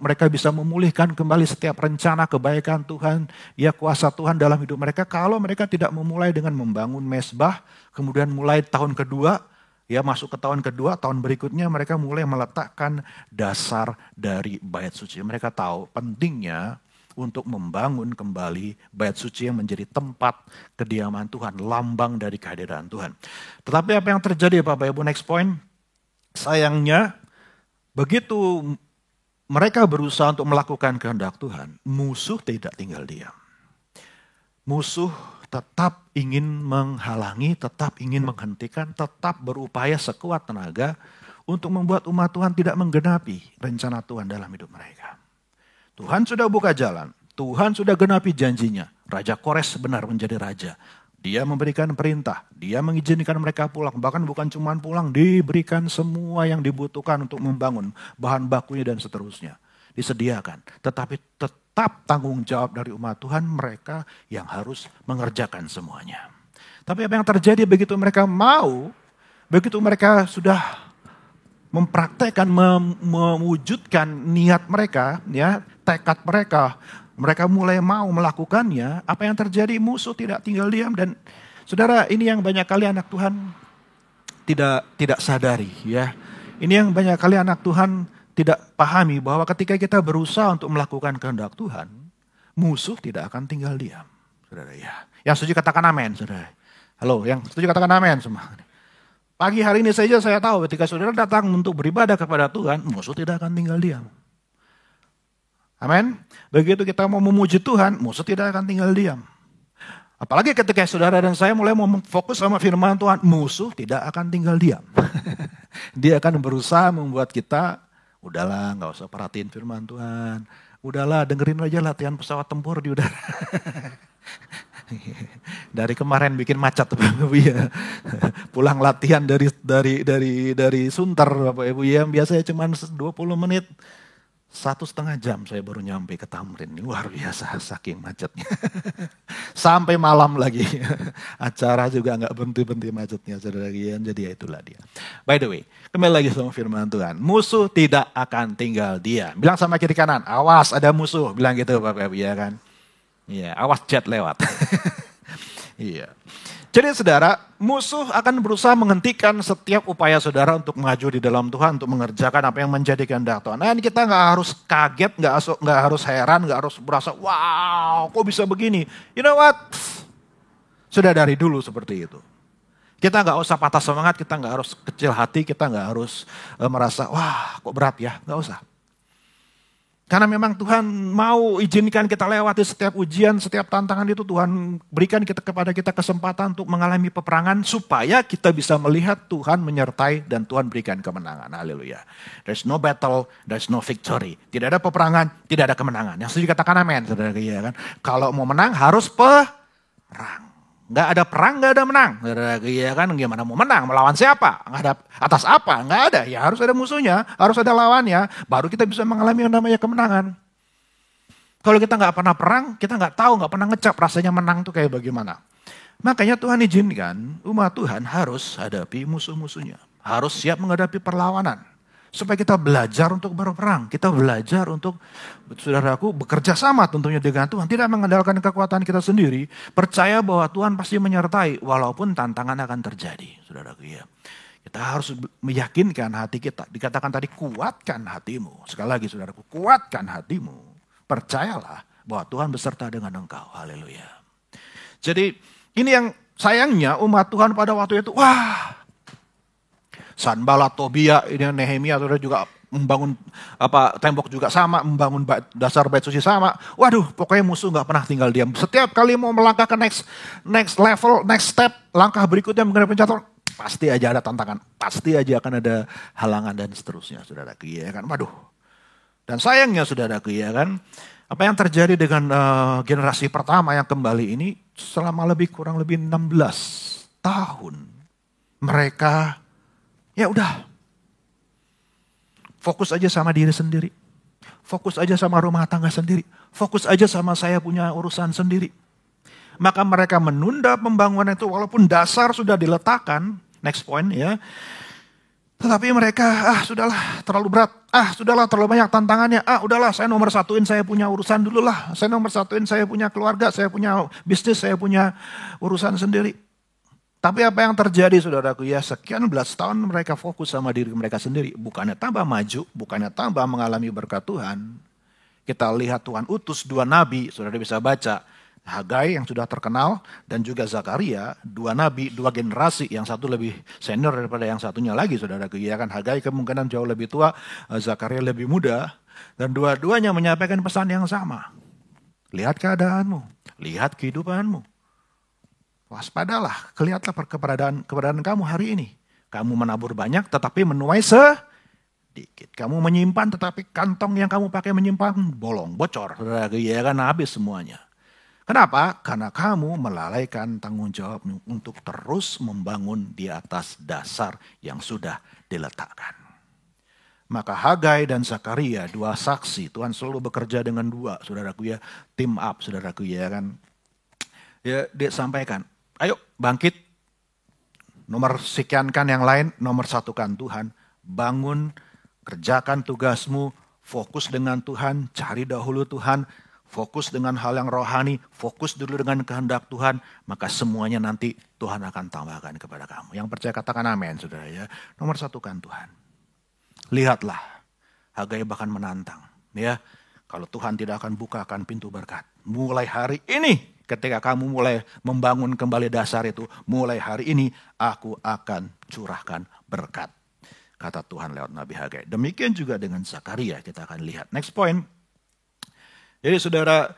mereka bisa memulihkan kembali setiap rencana kebaikan Tuhan, ya kuasa Tuhan dalam hidup mereka kalau mereka tidak memulai dengan membangun mezbah, kemudian mulai tahun kedua, ya masuk ke tahun kedua, tahun berikutnya mereka mulai meletakkan dasar dari bait suci. Mereka tahu pentingnya untuk membangun kembali bait suci yang menjadi tempat kediaman Tuhan, lambang dari kehadiran Tuhan. Tetapi apa yang terjadi Bapak Ibu, next point, sayangnya begitu mereka berusaha untuk melakukan kehendak Tuhan, musuh tidak tinggal diam. Musuh tetap ingin menghalangi, tetap ingin menghentikan, tetap berupaya sekuat tenaga untuk membuat umat Tuhan tidak menggenapi rencana Tuhan dalam hidup mereka. Tuhan sudah buka jalan, Tuhan sudah genapi janjinya. Raja Kores benar menjadi raja. Dia memberikan perintah, dia mengizinkan mereka pulang. Bahkan bukan cuma pulang, diberikan semua yang dibutuhkan untuk membangun bahan bakunya dan seterusnya. Disediakan, tetapi tetap tanggung jawab dari umat Tuhan mereka yang harus mengerjakan semuanya. Tapi apa yang terjadi begitu mereka mau, begitu mereka sudah mempraktekkan, mewujudkan niat mereka, ya tekad mereka, mereka mulai mau melakukannya, apa yang terjadi? Musuh tidak tinggal diam. Dan saudara, ini yang banyak kali anak Tuhan tidak sadari, ya. Ini yang banyak kali anak Tuhan tidak pahami bahwa ketika kita berusaha untuk melakukan kehendak Tuhan, musuh tidak akan tinggal diam, saudara, ya. Yang setuju katakan amin, saudara. Halo, yang setuju katakan amin semua. Pagi hari ini saja saya tahu ketika saudara datang untuk beribadah kepada Tuhan, musuh tidak akan tinggal diam. Amin. Begitu kita mau memuji Tuhan, musuh tidak akan tinggal diam. Apalagi ketika saudara dan saya mulai mau fokus sama firman Tuhan, musuh tidak akan tinggal diam. Dia akan berusaha membuat kita, udahlah gak usah perhatiin firman Tuhan. Udahlah dengerin aja latihan pesawat tempur di udara. Dari kemarin bikin macet Bapak Ibu ya. Pulang latihan dari Sunter Bapak Ibu ya, biasanya cuma 20 menit. 1,5 jam saya baru nyampe ke Tamrin. Luar biasa saking macetnya. Sampai malam lagi. Acara juga gak berhenti-berhenti macetnya. Saudara, jadi ya itulah dia. By the way, kembali lagi sama firman Tuhan. Musuh tidak akan tinggal diam. Bilang sama kiri kanan, awas ada musuh. Bilang gitu Bapak Ibu ya kan. Iya, awas jet lewat. Iya. Jadi saudara, musuh akan berusaha menghentikan setiap upaya saudara untuk maju di dalam Tuhan, untuk mengerjakan apa yang menjadi kehendak Tuhan. Nah, kita nggak harus kaget, nggak harus heran, nggak harus merasa, wow, kok bisa begini? You know what? Sudah dari dulu seperti itu. Kita nggak usah patah semangat, kita nggak harus kecil hati, kita nggak harus merasa, wah, kok berat ya? Nggak usah. Karena memang Tuhan mau izinkan kita lewati setiap ujian, setiap tantangan itu Tuhan berikan kepada kita kesempatan untuk mengalami peperangan supaya kita bisa melihat Tuhan menyertai dan Tuhan berikan kemenangan. Haleluya. There's no battle, there's no victory. Tidak ada peperangan, tidak ada kemenangan. Yang setuju katakan amin, saudara, ya kan? Kalau mau menang harus perang. Nggak ada perang, nggak ada menang. Ya kan, gimana mau menang? Melawan siapa? Nggak ada atas apa? Nggak ada. Ya harus ada musuhnya, harus ada lawannya. Baru kita bisa mengalami yang namanya kemenangan. Kalau kita nggak pernah perang, kita nggak tahu, nggak pernah ngecap rasanya menang tuh kayak bagaimana. Makanya Tuhan izinkan umat Tuhan harus hadapi musuh-musuhnya. Harus siap menghadapi perlawanan. Supaya kita belajar untuk berperang. Kita belajar untuk, saudaraku, bekerja sama tentunya dengan Tuhan. Tidak mengandalkan kekuatan kita sendiri. Percaya bahwa Tuhan pasti menyertai walaupun tantangan akan terjadi. Saudaraku ya. Kita harus meyakinkan hati kita. Dikatakan tadi, kuatkan hatimu. Sekali lagi saudaraku, kuatkan hatimu. Percayalah bahwa Tuhan beserta dengan engkau. Haleluya. Jadi ini yang sayangnya umat Tuhan pada waktu itu, wah, Sanballat, Tobia, ini Nehemia juga membangun tembok juga sama, membangun dasar bait suci sama. Waduh, pokoknya musuh nggak pernah tinggal diam. Setiap kali mau melangkah ke next level, next step, langkah berikutnya mengenai pencaturan, pasti aja ada tantangan, pasti aja akan ada halangan dan seterusnya, saudaraku ya kan. Waduh. Dan sayangnya saudaraku ya kan, apa yang terjadi dengan generasi pertama yang kembali ini selama kurang lebih 16 tahun mereka ya udah, fokus aja sama diri sendiri. Fokus aja sama rumah tangga sendiri. Fokus aja sama saya punya urusan sendiri. Maka mereka menunda pembangunan itu walaupun dasar sudah diletakkan. Next point ya. Tetapi mereka, sudahlah terlalu berat. Sudahlah terlalu banyak tantangannya. Udahlah saya nomor satuin saya punya urusan dulu lah. Saya nomor satuin saya punya keluarga, saya punya bisnis, saya punya urusan sendiri. Tapi apa yang terjadi saudaraku ya, sekian belas tahun mereka fokus sama diri mereka sendiri. Bukannya tambah maju, bukannya tambah mengalami berkat Tuhan. Kita lihat Tuhan utus 2 nabi, saudara bisa baca. Hagai yang sudah terkenal dan juga Zakaria, 2 nabi, 2 generasi, yang satu lebih senior daripada yang satunya lagi saudaraku. Ya kan, Hagai kemungkinan jauh lebih tua, Zakaria lebih muda, dan dua-duanya menyampaikan pesan yang sama. Lihat keadaanmu, lihat kehidupanmu. Waspadalah, kelihatlah keberadaan kamu hari ini. Kamu menabur banyak tetapi menuai sedikit. Kamu menyimpan tetapi kantong yang kamu pakai menyimpan bolong, bocor. Saudaraku, ya kan, habis semuanya. Kenapa? Karena kamu melalaikan tanggung jawab untuk terus membangun di atas dasar yang sudah diletakkan. Maka Hagai dan Zakaria, 2 saksi, Tuhan selalu bekerja dengan 2, saudaraku ya, team up, saudaraku ya kan. Ya, dia sampaikan, ayo bangkit, nomor sekiankan yang lain, nomor satukan Tuhan, bangun, kerjakan tugasmu, fokus dengan Tuhan, cari dahulu Tuhan, fokus dengan hal yang rohani, fokus dulu dengan kehendak Tuhan, maka semuanya nanti Tuhan akan tambahkan kepada kamu. Yang percaya katakan amin, saudara ya. Nomor satukan Tuhan. Lihatlah, Hagai bahkan menantang, ya. Kalau Tuhan tidak akan bukakan pintu berkat, mulai hari ini, ketika kamu mulai membangun kembali dasar itu, mulai hari ini aku akan curahkan berkat. Kata Tuhan lewat Nabi Hagai. Demikian juga dengan Zakaria, kita akan lihat. Next point. Jadi saudara,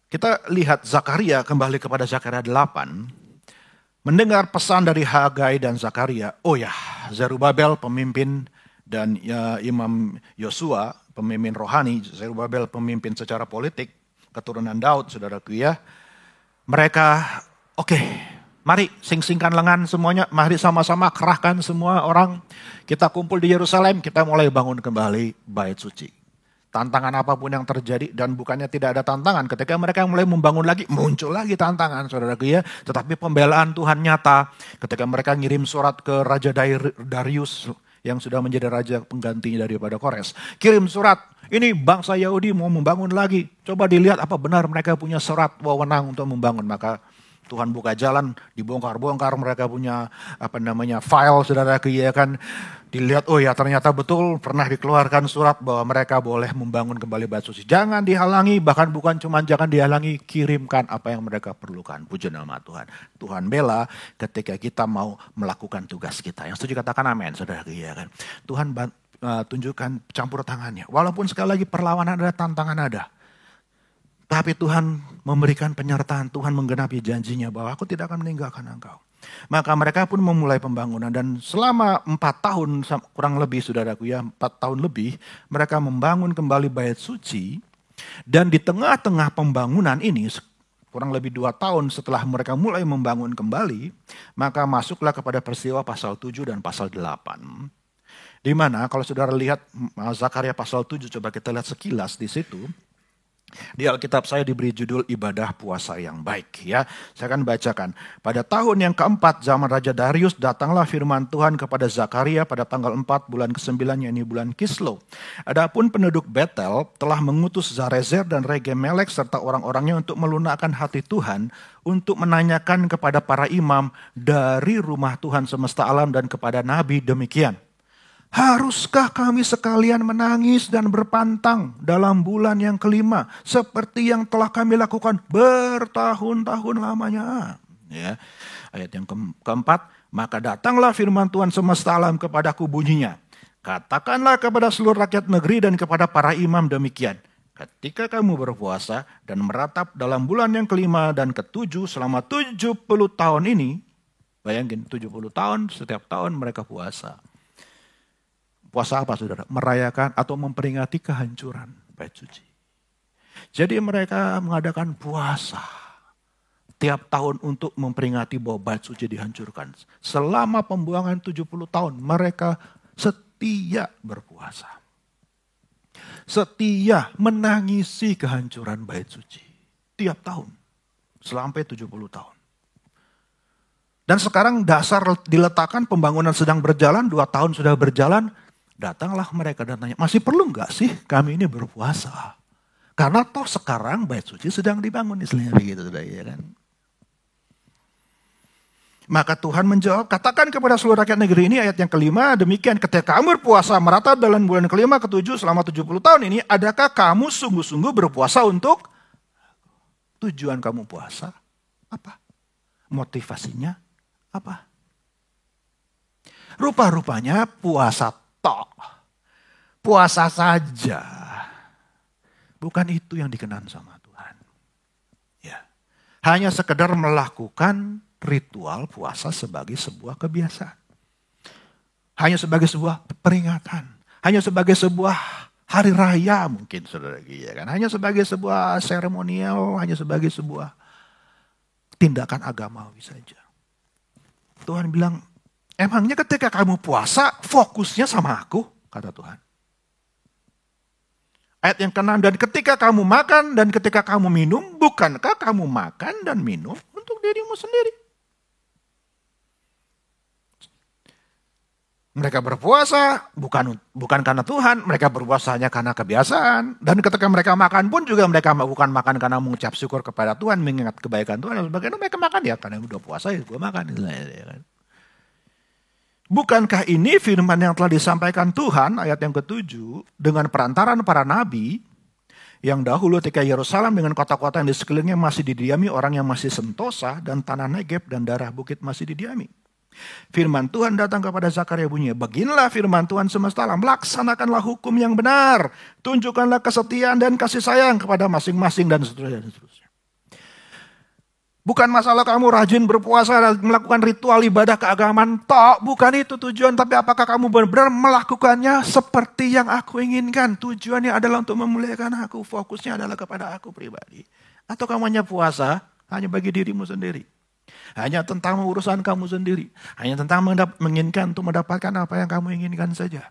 kita lihat Zakaria, kembali kepada Zakaria 8. Mendengar pesan dari Hagai dan Zakaria. Oh ya, Zerubabel pemimpin dan Imam Yosua pemimpin rohani. Zerubabel pemimpin secara politik, keturunan Daud, saudaraku ya. Mereka, oke, mari sing-singkan lengan semuanya. Mari sama-sama kerahkan semua orang. Kita kumpul di Yerusalem, kita mulai bangun kembali bait suci. Tantangan apapun yang terjadi, dan bukannya tidak ada tantangan. Ketika mereka mulai membangun lagi, muncul lagi tantangan, saudaraku ya. Tetapi pembelaan Tuhan nyata. Ketika mereka ngirim surat ke Raja Darius, yang sudah menjadi raja penggantinya daripada Kores. Kirim surat, ini bangsa Yahudi mau membangun lagi. Coba dilihat apa benar mereka punya surat wewenang untuk membangun. Maka Tuhan buka jalan, dibongkar-bongkar mereka punya file, saudaraku ya kan. Dilihat, oh ya ternyata betul pernah dikeluarkan surat bahwa mereka boleh membangun kembali bait suci. Jangan dihalangi, bahkan bukan cuma jangan dihalangi, kirimkan apa yang mereka perlukan. Puji nama Tuhan. Tuhan bela ketika kita mau melakukan tugas kita. Yang setuju katakan amin, saudara ya kan. Tuhan tunjukkan campur tangannya. Walaupun sekali lagi perlawanan ada, tantangan ada. Tapi Tuhan memberikan penyertaan, Tuhan menggenapi janjinya bahwa aku tidak akan meninggalkan engkau. Maka mereka pun memulai pembangunan dan selama 4 tahun kurang lebih saudaraku ya, 4 tahun lebih mereka membangun kembali bait suci. Dan di tengah-tengah pembangunan ini kurang lebih 2 tahun setelah mereka mulai membangun kembali, maka masuklah kepada peristiwa pasal 7 dan pasal 8. Di mana kalau saudara lihat Zakaria pasal 7, coba kita lihat sekilas di situ. Di Alkitab saya diberi judul ibadah puasa yang baik ya. Saya akan bacakan. Pada tahun yang keempat zaman Raja Darius datanglah firman Tuhan kepada Zakaria pada tanggal 4 bulan ke-9 yakni bulan Kislev. Adapun penduduk Betel telah mengutus Zarezer dan Regemelek serta orang-orangnya untuk melunakkan hati Tuhan untuk menanyakan kepada para imam dari rumah Tuhan semesta alam dan kepada nabi demikian. Haruskah kami sekalian menangis dan berpantang dalam bulan yang kelima seperti yang telah kami lakukan bertahun-tahun lamanya? Ya. Ayat yang keempat, maka datanglah firman Tuhan semesta alam kepadaku bunyinya. Katakanlah kepada seluruh rakyat negeri dan kepada para imam demikian. Ketika kamu berpuasa dan meratap dalam bulan yang kelima dan ketujuh selama 70 tahun ini, bayangin 70 tahun setiap tahun mereka puasa. Puasa apa saudara? Merayakan atau memperingati kehancuran bait suci. Jadi mereka mengadakan puasa tiap tahun untuk memperingati bahwa bait suci dihancurkan. Selama pembuangan 70 tahun mereka setia berpuasa. Setia menangisi kehancuran bait suci. Tiap tahun. Sampai 70 tahun. Dan sekarang dasar diletakkan, pembangunan sedang berjalan, 2 tahun sudah berjalan. Datanglah mereka dan tanya, masih perlu nggak sih kami ini berpuasa? Karena toh sekarang bait suci sedang dibangun, istilahnya begitu, ya kan? Maka Tuhan menjawab, katakan kepada seluruh rakyat negeri ini, ayat yang kelima, demikian ketika kamu berpuasa merata dalam bulan kelima, ketujuh selama 70 tahun ini, adakah kamu sungguh-sungguh berpuasa untuk tujuan kamu puasa? Apa? Motivasinya apa? Rupa-rupanya puasa tok. Puasa saja. Bukan itu yang dikenan sama Tuhan. Ya. Hanya sekedar melakukan ritual puasa sebagai sebuah kebiasaan. Hanya sebagai sebuah peringatan. Hanya sebagai sebuah hari raya mungkin, saudara, ya kan? Hanya sebagai sebuah seremonial, hanya sebagai sebuah tindakan agamawi saja. Tuhan bilang, emangnya ketika kamu puasa fokusnya sama aku, kata Tuhan. Ayat yang ke-6, dan ketika kamu makan dan ketika kamu minum, bukankah kamu makan dan minum untuk dirimu sendiri? Mereka berpuasa bukan karena Tuhan, mereka berpuasa hanya karena kebiasaan. Dan ketika mereka makan pun juga mereka bukan makan karena mengucap syukur kepada Tuhan, mengingat kebaikan Tuhan. Dan sebagainya mereka makan ya karena udah puasa ya gue makan. Bukankah ini firman yang telah disampaikan Tuhan, ayat yang ke-7, dengan perantaran para nabi, yang dahulu ketika Yerusalem dengan kota-kota yang di sekelilingnya masih didiami orang yang masih sentosa, dan tanah Negeb dan darah bukit masih didiami. Firman Tuhan datang kepada Zakaria bunyinya, beginilah firman Tuhan semesta alam, laksanakanlah hukum yang benar, tunjukkanlah kesetiaan dan kasih sayang kepada masing-masing dan seterusnya. Bukan masalah kamu rajin berpuasa dan melakukan ritual ibadah keagamaan, bukan itu tujuan, tapi apakah kamu benar-benar melakukannya seperti yang aku inginkan. Tujuannya adalah untuk memuliakan aku, fokusnya adalah kepada aku pribadi. Atau kamu hanya puasa hanya bagi dirimu sendiri. Hanya tentang urusan kamu sendiri. Hanya tentang menginginkan untuk mendapatkan apa yang kamu inginkan saja.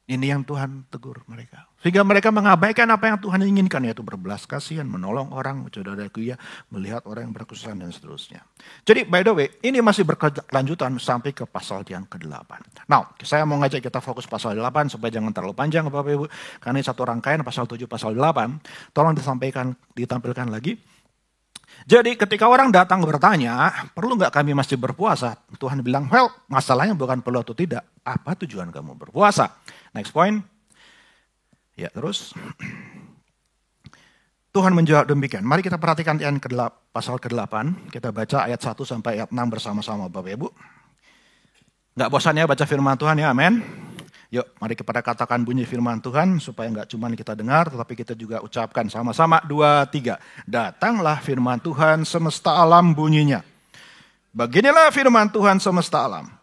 Ini yang Tuhan tegur mereka. Sehingga mereka mengabaikan apa yang Tuhan inginkan, yaitu berbelas kasihan, menolong orang, saudaraku ya, melihat orang yang berkesusahan dan seterusnya. Jadi by the way, ini masih berkelanjutan sampai ke pasal yang ke-8. Now, saya mau ngajak kita fokus pasal 8 supaya jangan terlalu panjang Bapak Ibu. Karena ini satu rangkaian pasal 7, pasal 8. Tolong ditampilkan lagi. Jadi ketika orang datang bertanya, perlu nggak kami masih berpuasa? Tuhan bilang, well, masalahnya bukan perlu atau tidak. Apa tujuan kamu berpuasa? Next point. Ya, terus. Tuhan menjawab demikian. Mari kita perhatikan yang pasal ke-8. Kita baca ayat 1 sampai ayat 6 bersama-sama Bapak Ibu. Nggak bosan ya baca firman Tuhan ya, amin. Yuk, mari kita katakan bunyi firman Tuhan supaya nggak cuma kita dengar, tetapi kita juga ucapkan sama-sama 2, 3. Datanglah firman Tuhan semesta alam bunyinya. Beginilah firman Tuhan semesta alam.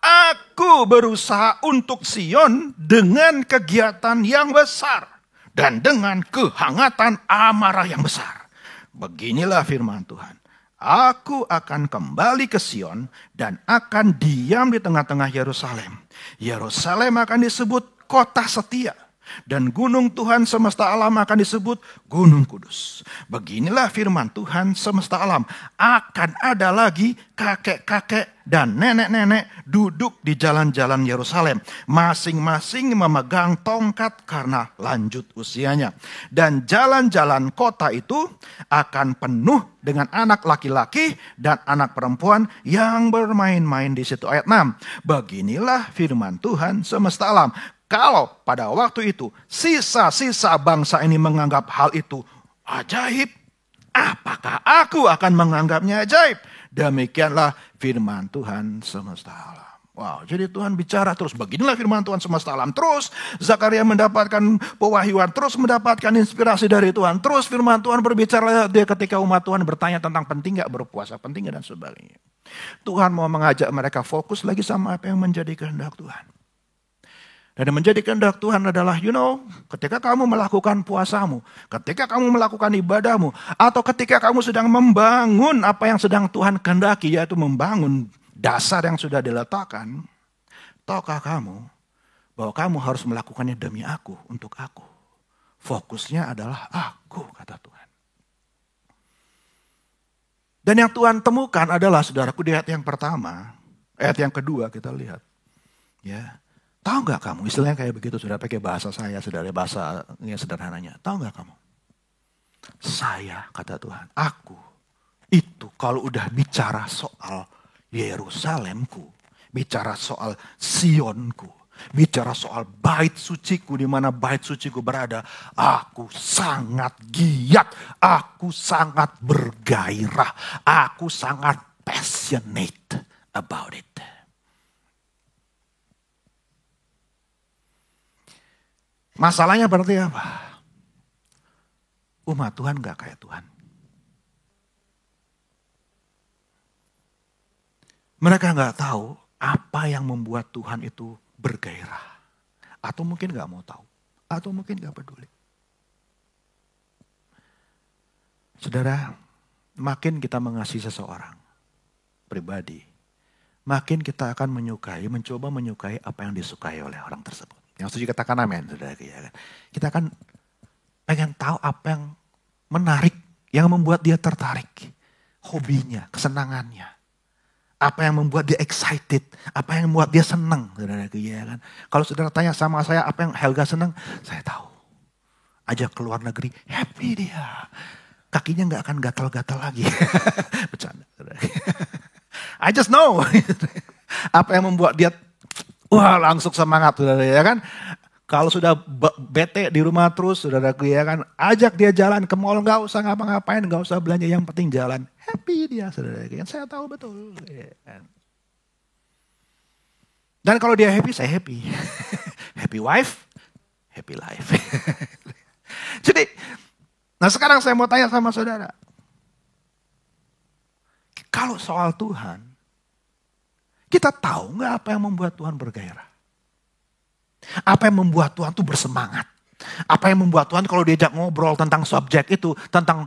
Aku berusaha untuk Sion dengan kegiatan yang besar dan dengan kehangatan amarah yang besar. Beginilah firman Tuhan. Aku akan kembali ke Sion dan akan diam di tengah-tengah Yerusalem. Yerusalem akan disebut kota setia. Dan gunung Tuhan semesta alam akan disebut Gunung Kudus. Beginilah firman Tuhan semesta alam. Akan ada lagi kakek-kakek dan nenek-nenek duduk di jalan-jalan Yerusalem. Masing-masing memegang tongkat karena lanjut usianya. Dan jalan-jalan kota itu akan penuh dengan anak laki-laki dan anak perempuan yang bermain-main di situ. Ayat 6. Beginilah firman Tuhan semesta alam. Kalau pada waktu itu sisa-sisa bangsa ini menganggap hal itu ajaib, apakah aku akan menganggapnya ajaib? Demikianlah firman Tuhan semesta alam. Wow, jadi Tuhan bicara terus, beginilah firman Tuhan semesta alam. Terus Zakaria mendapatkan pewahyuan, terus mendapatkan inspirasi dari Tuhan. Terus firman Tuhan berbicara dia ketika umat Tuhan bertanya tentang penting gak berpuasa, penting gak dan sebagainya. Tuhan mau mengajak mereka fokus lagi sama apa yang menjadi kehendak Tuhan. Dan yang menjadi kehendak Tuhan adalah, ketika kamu melakukan puasamu, ketika kamu melakukan ibadahmu, atau ketika kamu sedang membangun apa yang sedang Tuhan kehendaki, yaitu membangun dasar yang sudah diletakkan, tahukah kamu bahwa kamu harus melakukannya demi aku, untuk aku. Fokusnya adalah aku, kata Tuhan. Dan yang Tuhan temukan adalah, saudaraku, di ayat yang pertama, ayat yang kedua kita lihat. Ya, tahu nggak kamu, istilahnya kayak begitu, sudah pakai bahasa saya, saudara, bahasa yang sederhananya. Tahu nggak kamu? Saya, kata Tuhan, aku itu kalau udah bicara soal Yerusalemku, bicara soal Sionku, bicara soal bait suciku, di mana bait suciku berada, aku sangat giat, aku sangat bergairah, aku sangat passionate about it. Masalahnya berarti apa? Umat Tuhan gak kayak Tuhan. Mereka gak tahu apa yang membuat Tuhan itu bergairah. Atau mungkin gak mau tahu. Atau mungkin gak peduli. Saudara, makin kita mengasihi seseorang pribadi, makin kita akan mencoba menyukai apa yang disukai oleh orang tersebut. Yang setuju katakan amin, saudara. Kita akan pengen tahu apa yang menarik, yang membuat dia tertarik. Hobinya, kesenangannya. Apa yang membuat dia excited, apa yang membuat dia senang. Saudara, kan? Kalau saudara tanya sama saya apa yang Helga senang, saya tahu. Ajak keluar negeri, happy dia. Kakinya gak akan gatal-gatal lagi. Bercanda. I just know. Apa yang membuat dia wah langsung semangat, saudara, ya kan. Kalau sudah bete di rumah terus, saudaraku, ya kan, ajak dia jalan ke mall, gak usah ngapa-ngapain, gak usah belanja, yang penting jalan. Happy dia, saudaraku, kan, saya tahu betul. Ya kan. Dan kalau dia happy, saya happy. Happy wife, happy life. Jadi, nah sekarang saya mau tanya sama saudara. Kalau soal Tuhan, kita tahu gak apa yang membuat Tuhan bergairah? Apa yang membuat Tuhan tuh bersemangat? Apa yang membuat Tuhan kalau diajak ngobrol tentang subjek itu, tentang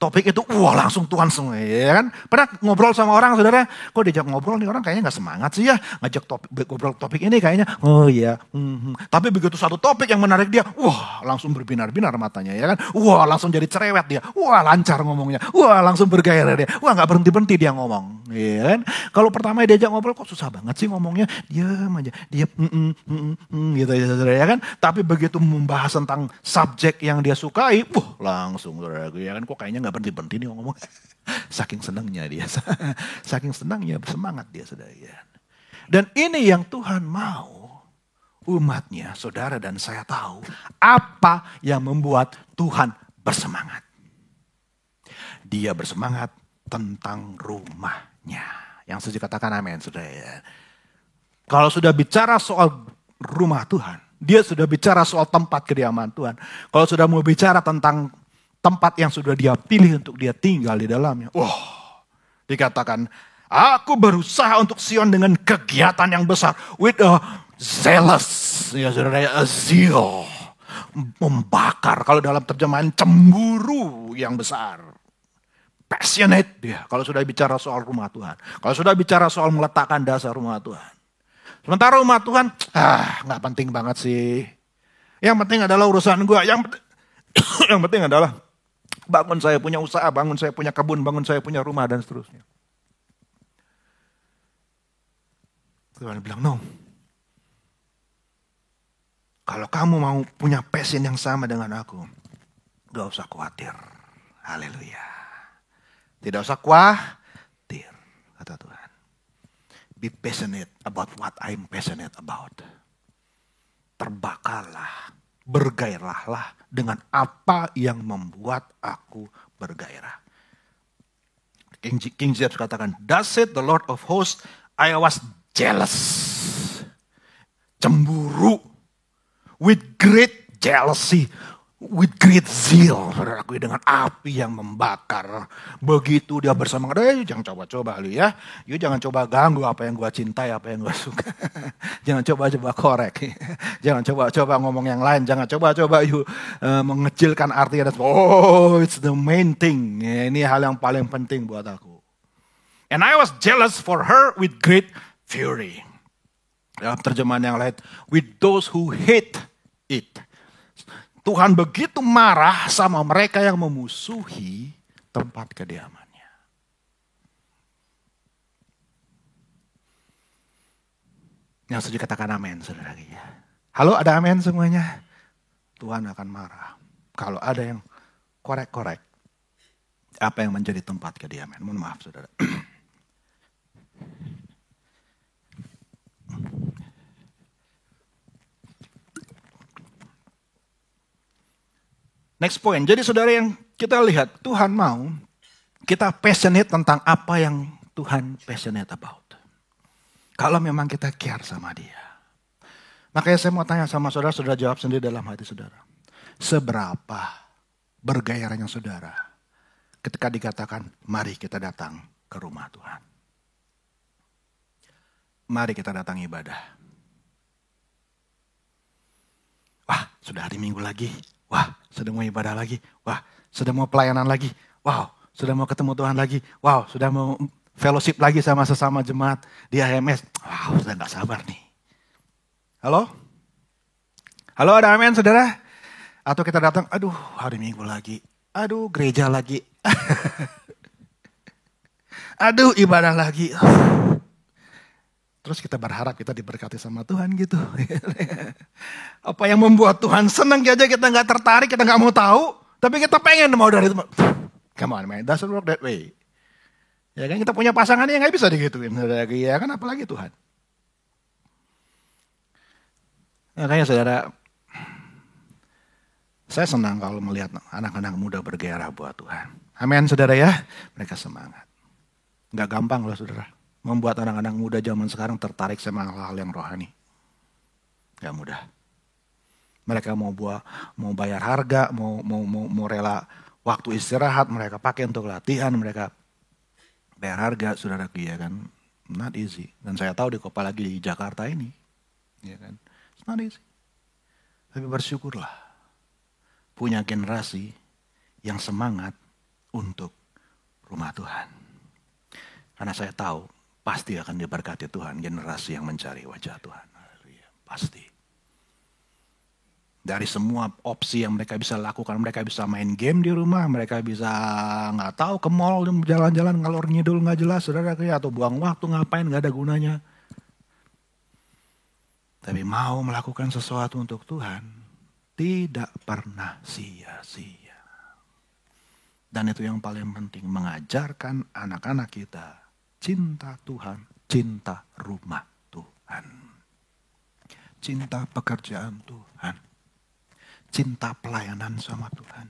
topik itu, wah langsung Tuhan semua, ya kan? Pernah ngobrol sama orang, saudara, kok diajak ngobrol nih orang kayaknya gak semangat sih ya, ngajak ngobrol topik ini kayaknya, oh iya. Tapi begitu satu topik yang menarik dia, wah langsung berbinar-binar matanya, ya kan? Wah langsung jadi cerewet dia, wah lancar ngomongnya, wah langsung bergairah dia, wah gak berhenti-berhenti dia ngomong, ya kan? Kalau pertama diajak ngobrol kok susah banget sih ngomongnya, diam aja, dia gitu ya, saudara, ya kan? Tapi begitu membahas tentang subjek yang dia sukai, langsung, saudara, ya kan, kok kayaknya gak berhenti-berhenti nih ngomong. Saking senangnya dia, saking senangnya bersemangat dia, saudara. Dan ini yang Tuhan mau umatnya, saudara dan saya tahu apa yang membuat Tuhan bersemangat. Dia bersemangat tentang rumahnya. Yang setuju katakan amin, saudara. Kalau sudah bicara soal rumah Tuhan, dia sudah bicara soal tempat kediaman Tuhan. Kalau sudah mau bicara tentang tempat yang sudah dia pilih untuk dia tinggal di dalamnya. Dikatakan, aku berusaha untuk Sion dengan kegiatan yang besar. With a zealous, ya saudara, a zeal. Membakar, kalau dalam terjemahan cemburu yang besar. Passionate dia, kalau sudah bicara soal rumah Tuhan. Kalau sudah bicara soal meletakkan dasar rumah Tuhan. Sementara rumah Tuhan, gak penting banget sih. Yang penting adalah urusan gue. Yang penting adalah bangun saya punya usaha, bangun saya punya kebun, bangun saya punya rumah, dan seterusnya. Tuhan bilang, no. Kalau kamu mau punya passion yang sama dengan aku, gak usah khawatir. Haleluya. Tidak usah khawatir, kata Tuhan. Be passionate about what I'm passionate about. Terbakarlah, bergairahlah dengan apa yang membuat aku bergairah. King James katakan, thus said the Lord of hosts, I was jealous. Cemburu. With great jealousy. With great zeal. Saudaraku, dengan api yang membakar. Begitu dia bersemangat. Jangan coba-coba lu ya. You jangan coba ganggu apa yang gua cintai, apa yang gua suka. Jangan coba-coba korek. Jangan coba-coba ngomong yang lain. Jangan coba-coba you mengecilkan artinya. It's the main thing. Ini hal yang paling penting buat aku. And I was jealous for her with great fury. Dalam terjemahan yang lain, with those who hate it. Tuhan begitu marah sama mereka yang memusuhi tempat kediamannya. Yang setuju katakan amin, saudara. Halo, ada amin semuanya? Tuhan akan marah kalau ada yang korek-korek apa yang menjadi tempat kediaman. Mohon maaf, saudara. Next point. Jadi saudara, yang kita lihat, Tuhan mau kita passionate tentang apa yang Tuhan passionate about. Kalau memang kita care sama dia. Makanya saya mau tanya sama saudara, saudara jawab sendiri dalam hati saudara. Seberapa bergairahnya saudara ketika dikatakan, mari kita datang ke rumah Tuhan. Mari kita datang ibadah. Wah, sudah hari Minggu lagi. Wah, sudah mau ibadah lagi. Wah, sudah mau pelayanan lagi. Wow, sudah mau ketemu Tuhan lagi. Wow, sudah mau fellowship lagi sama sesama jemaat di AMS. Wow, sudah gak sabar nih. Halo? Halo, ada amin saudara? Atau kita datang, aduh hari Minggu lagi. Aduh gereja lagi. Aduh ibadah lagi. Terus kita berharap kita diberkati sama Tuhan gitu. Apa yang membuat Tuhan senang aja kita gak tertarik, kita gak mau tahu. Tapi kita pengen mau dari itu. Come on man, doesn't work that way. Ya kan kita punya pasangan yang gak bisa digituin. Ya kan apalagi Tuhan. Makanya saudara, saya senang kalau melihat anak-anak muda bergairah buat Tuhan. Amin saudara ya, mereka semangat. Gak gampang loh saudara, membuat anak-anak muda zaman sekarang tertarik sama hal-hal yang rohani. Gak mudah. Mereka mau bayar harga, mau rela waktu istirahat, mereka pakai untuk latihan, mereka bayar harga, saudara, ya kan, not easy. Dan saya tahu apalagi di Jakarta ini, ya kan, it's not easy. Tapi bersyukurlah punya generasi yang semangat untuk rumah Tuhan. Karena saya tahu pasti akan diberkati Tuhan generasi yang mencari wajah Tuhan. Pasti. Dari semua opsi yang mereka bisa lakukan, mereka bisa main game di rumah, mereka bisa nggak tahu ke mall, jalan-jalan ngalor ngidul nggak jelas, saudara, atau buang waktu ngapain nggak ada gunanya. Tapi mau melakukan sesuatu untuk Tuhan tidak pernah sia-sia. Dan itu yang paling penting, mengajarkan anak-anak kita cinta Tuhan, cinta rumah Tuhan, cinta pekerjaan Tuhan, cinta pelayanan sama Tuhan,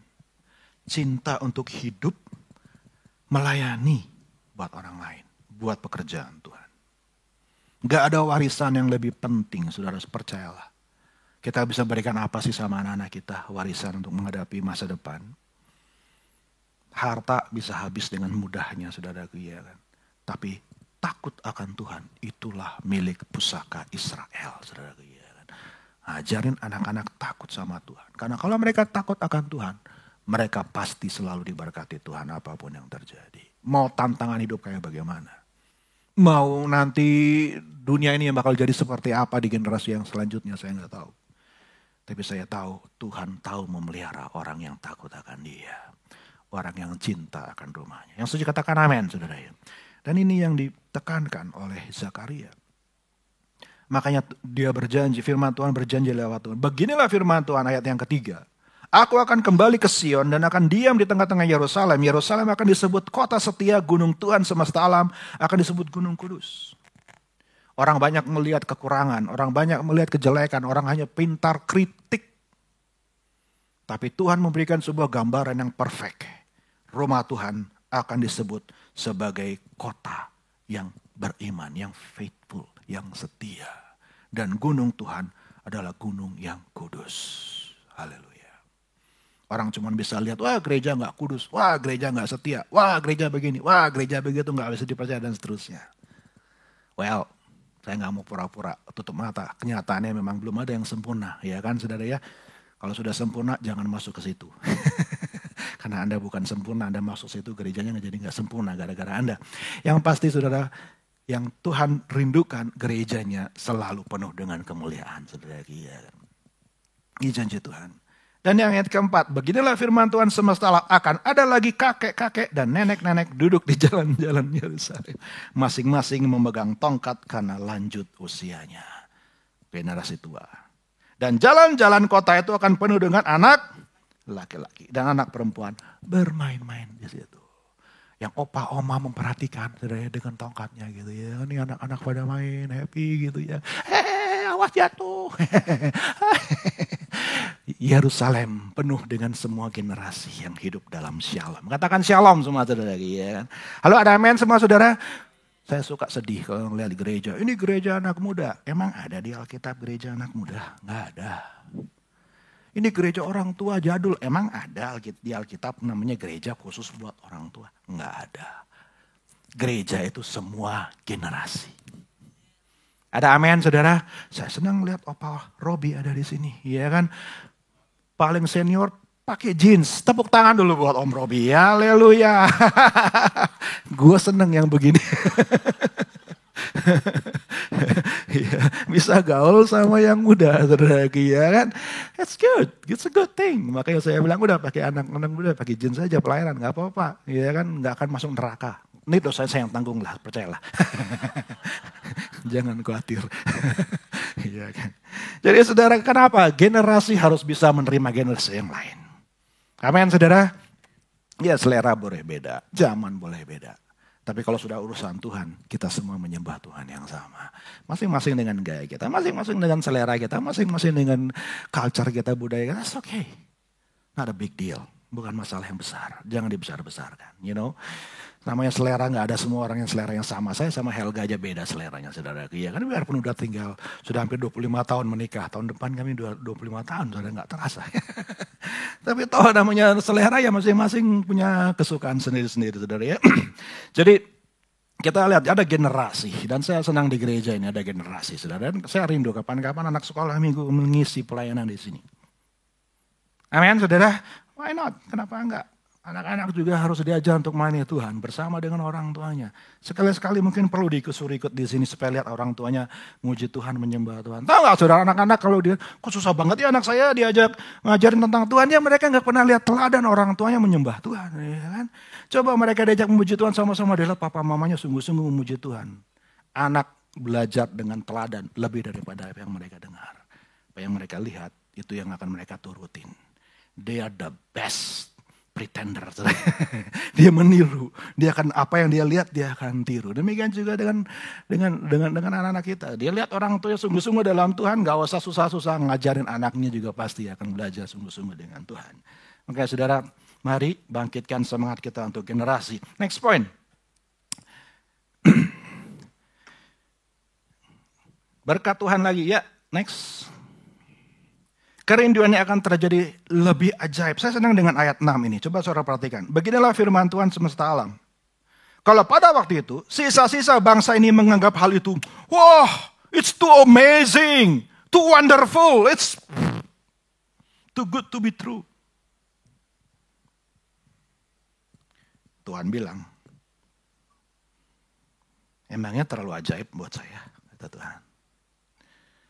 cinta untuk hidup melayani buat orang lain, buat pekerjaan Tuhan. Gak ada warisan yang lebih penting, saudara, percayalah. Kita bisa berikan apa sih sama anak-anak kita, warisan untuk menghadapi masa depan. Harta bisa habis dengan mudahnya, saudara, ya kan. Tapi takut akan Tuhan, itulah milik pusaka Israel, saudara, ya kan. Ajarin anak-anak takut sama Tuhan. Karena kalau mereka takut akan Tuhan, mereka pasti selalu diberkati Tuhan apapun yang terjadi. Mau tantangan hidup kayak bagaimana. Mau nanti dunia ini yang bakal jadi seperti apa di generasi yang selanjutnya, saya nggak tahu. Tapi saya tahu Tuhan tahu memelihara orang yang takut akan Dia. Orang yang cinta akan rumahnya. Yang setuju katakan amin, saudara. Dan ini yang ditekankan oleh Zakaria. Makanya dia berjanji, firman Tuhan berjanji lewat Tuhan. Beginilah firman Tuhan ayat yang ketiga. Aku akan kembali ke Sion dan akan diam di tengah-tengah Yerusalem. Yerusalem akan disebut kota setia, gunung Tuhan semesta alam akan disebut gunung kudus. Orang banyak melihat kekurangan, orang banyak melihat kejelekan, orang hanya pintar kritik. Tapi Tuhan memberikan sebuah gambaran yang perfect. Rumah Tuhan akan disebut sebagai kota yang beriman, yang faithful, yang setia. Dan gunung Tuhan adalah gunung yang kudus. Haleluya. Orang cuma bisa lihat, wah gereja gak kudus, wah gereja gak setia, wah gereja begini, wah gereja begitu gak bisa dipercaya dan seterusnya. Well, saya gak mau pura-pura tutup mata. Kenyataannya memang belum ada yang sempurna, ya kan saudara ya. Kalau sudah sempurna jangan masuk ke situ. Karena Anda bukan sempurna, Anda masuk situ gerejanya jadi gak sempurna gara-gara Anda. Yang pasti saudara, yang Tuhan rindukan gerejanya selalu penuh dengan kemuliaan, saudara. Ini janji Tuhan. Dan yang ayat keempat, beginilah firman Tuhan semesta alam, akan ada lagi kakek-kakek dan nenek-nenek duduk di jalan-jalan Yerusalem. Masing-masing memegang tongkat karena lanjut usianya. generasi tua. Dan jalan-jalan kota itu akan penuh dengan anak laki-laki dan anak perempuan bermain-main di situ. Yang opa oma memperhatikan dengan tongkatnya gitu ya. Ini anak-anak pada main happy gitu ya. Awas jatuh. Yerusalem penuh dengan semua generasi yang hidup dalam shalom. Katakan shalom semua saudara ya kan. Halo, ada amin semua saudara? Saya suka sedih kalau melihat gereja. Ini gereja anak muda. Emang ada di Alkitab gereja anak muda? Nggak ada. Ini gereja orang tua jadul. Emang ada di Alkitab namanya gereja khusus buat orang tua? Nggak ada. Gereja itu semua generasi. Ada amin saudara? Saya senang lihat Opa Robi ada di sini. Iya kan? Paling senior pakai jeans. Tepuk tangan dulu buat Om Robi. Haleluya. Gue seneng yang begini. Ya, bisa gaul sama yang muda, saudara, ya kan? It's good, it's a good thing. Makanya saya bilang udah pakai anak-anak muda, pakai jeans saja pelayanan, nggak apa-apa, ya kan? Nggak akan masuk neraka. Ini dosa saya yang tanggung lah, percayalah. Jangan khawatir. Ya kan? Jadi saudara, kenapa generasi harus bisa menerima generasi yang lain? Amin, saudara. Ya selera boleh beda, zaman boleh beda. Tapi kalau sudah urusan Tuhan, kita semua menyembah Tuhan yang sama. Masing-masing dengan gaya kita, masing-masing dengan selera kita, masing-masing dengan culture kita, budaya kita. That's okay. Not a big deal. Bukan masalah yang besar. Jangan dibesar-besarkan. You know, namanya selera nggak ada semua orang yang selera yang sama. Saya sama Helga aja beda seleranya, saudara. Iya kan biarpun udah tinggal, sudah hampir 25 tahun menikah. Tahun depan kami 25 tahun, saudara, nggak terasa. Tapi tahu namanya selera ya masing-masing punya kesukaan sendiri-sendiri, saudara ya. Jadi kita lihat ada generasi dan saya senang di gereja ini ada generasi, saudara. Dan saya rindu kapan-kapan anak sekolah minggu mengisi pelayanan di sini. Amin, saudara. Why not? Kenapa enggak? Anak-anak juga harus diajar untuk melayani Tuhan bersama dengan orang tuanya. Sekali-sekali mungkin perlu diikut di sini supaya lihat orang tuanya muji Tuhan, menyembah Tuhan. Tahu nggak saudara, anak-anak kalau dia, kok susah banget ya anak saya diajak ngajarin tentang Tuhan, ya mereka nggak pernah lihat teladan orang tuanya menyembah Tuhan, ya kan? Coba mereka diajak memuji Tuhan sama-sama, dia lihat papa mamanya sungguh-sungguh memuji Tuhan. Anak belajar dengan teladan lebih daripada apa yang mereka dengar, apa yang mereka lihat itu yang akan mereka turutin. They are the best pretender. Dia meniru, dia akan apa yang dia lihat dia akan tiru. Demikian juga dengan anak-anak kita. Dia lihat orang tua sungguh-sungguh dalam Tuhan, gak usah susah-susah ngajarin anaknya juga pasti akan belajar sungguh-sungguh dengan Tuhan. Oke saudara, mari bangkitkan semangat kita untuk generasi. Next point. Berkat Tuhan lagi ya, next. Kerinduannya akan terjadi lebih ajaib. Saya senang dengan ayat 6 ini. Coba saudara perhatikan. Beginilah firman Tuhan semesta alam. Kalau pada waktu itu, sisa-sisa bangsa ini menganggap hal itu, wah, it's too amazing, too wonderful, it's too good to be true. Tuhan bilang, emangnya terlalu ajaib buat saya, kata Tuhan.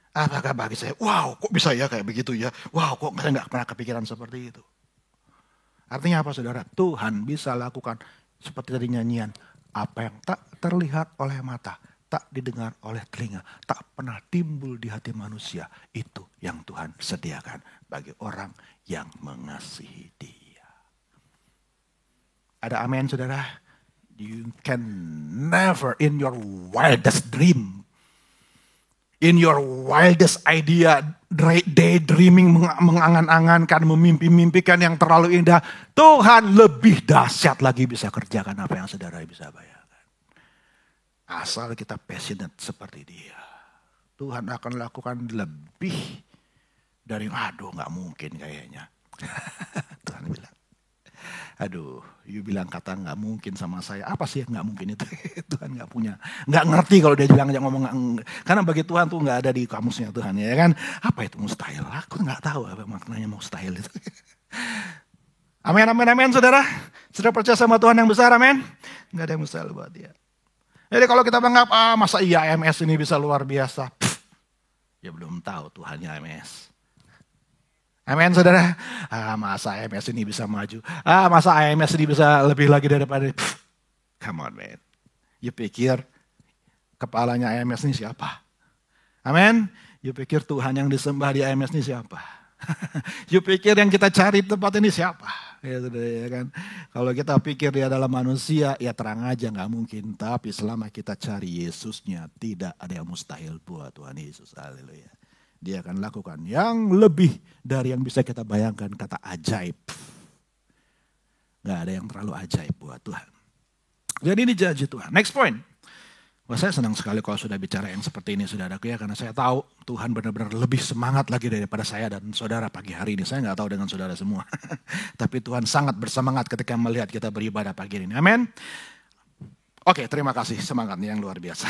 Apakah bagi saya, wow kok bisa ya kayak begitu ya. Wow kok saya gak pernah kepikiran seperti itu. Artinya apa saudara? Tuhan bisa lakukan seperti tadi nyanyian. Apa yang tak terlihat oleh mata, tak didengar oleh telinga, tak pernah timbul di hati manusia. Itu yang Tuhan sediakan bagi orang yang mengasihi Dia. Ada amin saudara? You can never in your wildest dream, in your wildest idea, daydreaming, mengangan-angankan, memimpi-mimpikan yang terlalu indah. Tuhan lebih dahsyat lagi bisa kerjakan apa yang saudara bisa bayangkan. Asal kita passionate seperti Dia. Tuhan akan lakukan lebih dari, aduh gak mungkin kayaknya. Tuhan bilang, aduh, you bilang kata nggak mungkin sama saya. Apa sih yang nggak mungkin itu? Tuhan nggak punya, nggak ngerti kalau dia bilang aja ngomong. Karena bagi Tuhan tuh nggak ada di kamusnya Tuhan, ya kan? Apa itu mustahil? Aku nggak tahu apa maknanya mustahil itu. Amin, amin, amin, saudara. Saudara percaya sama Tuhan yang besar, amin? Nggak ada yang mustahil buat Dia. Jadi kalau kita menganggap, masa iya AMS ini bisa luar biasa? Ya belum tahu Tuhannya AMS. Amin saudara. Masa AMS ini bisa maju. Masa AMS ini bisa lebih lagi daripada. Come on man. You pikir kepalanya AMS ini siapa? Amin. You pikir Tuhan yang disembah di IMS ini siapa? You pikir yang kita cari tempat ini siapa? Ya, ya kan? Kalau kita pikir dia adalah manusia, ya terang aja nggak mungkin. Tapi selama kita cari Yesusnya, tidak ada yang mustahil buat Tuhan Yesus. Haleluya. Dia akan lakukan yang lebih dari yang bisa kita bayangkan, kata ajaib. Gak ada yang terlalu ajaib buat Tuhan. Jadi ini janji Tuhan. Next point. Wah, saya senang sekali kalau sudah bicara yang seperti ini, saudaraku ya. Karena saya tahu Tuhan benar-benar lebih semangat lagi daripada saya dan saudara pagi hari ini. Saya gak tahu dengan saudara semua. Tapi Tuhan sangat bersemangat ketika melihat kita beribadah pagi ini. Amin. Oke, terima kasih semangatnya yang luar biasa.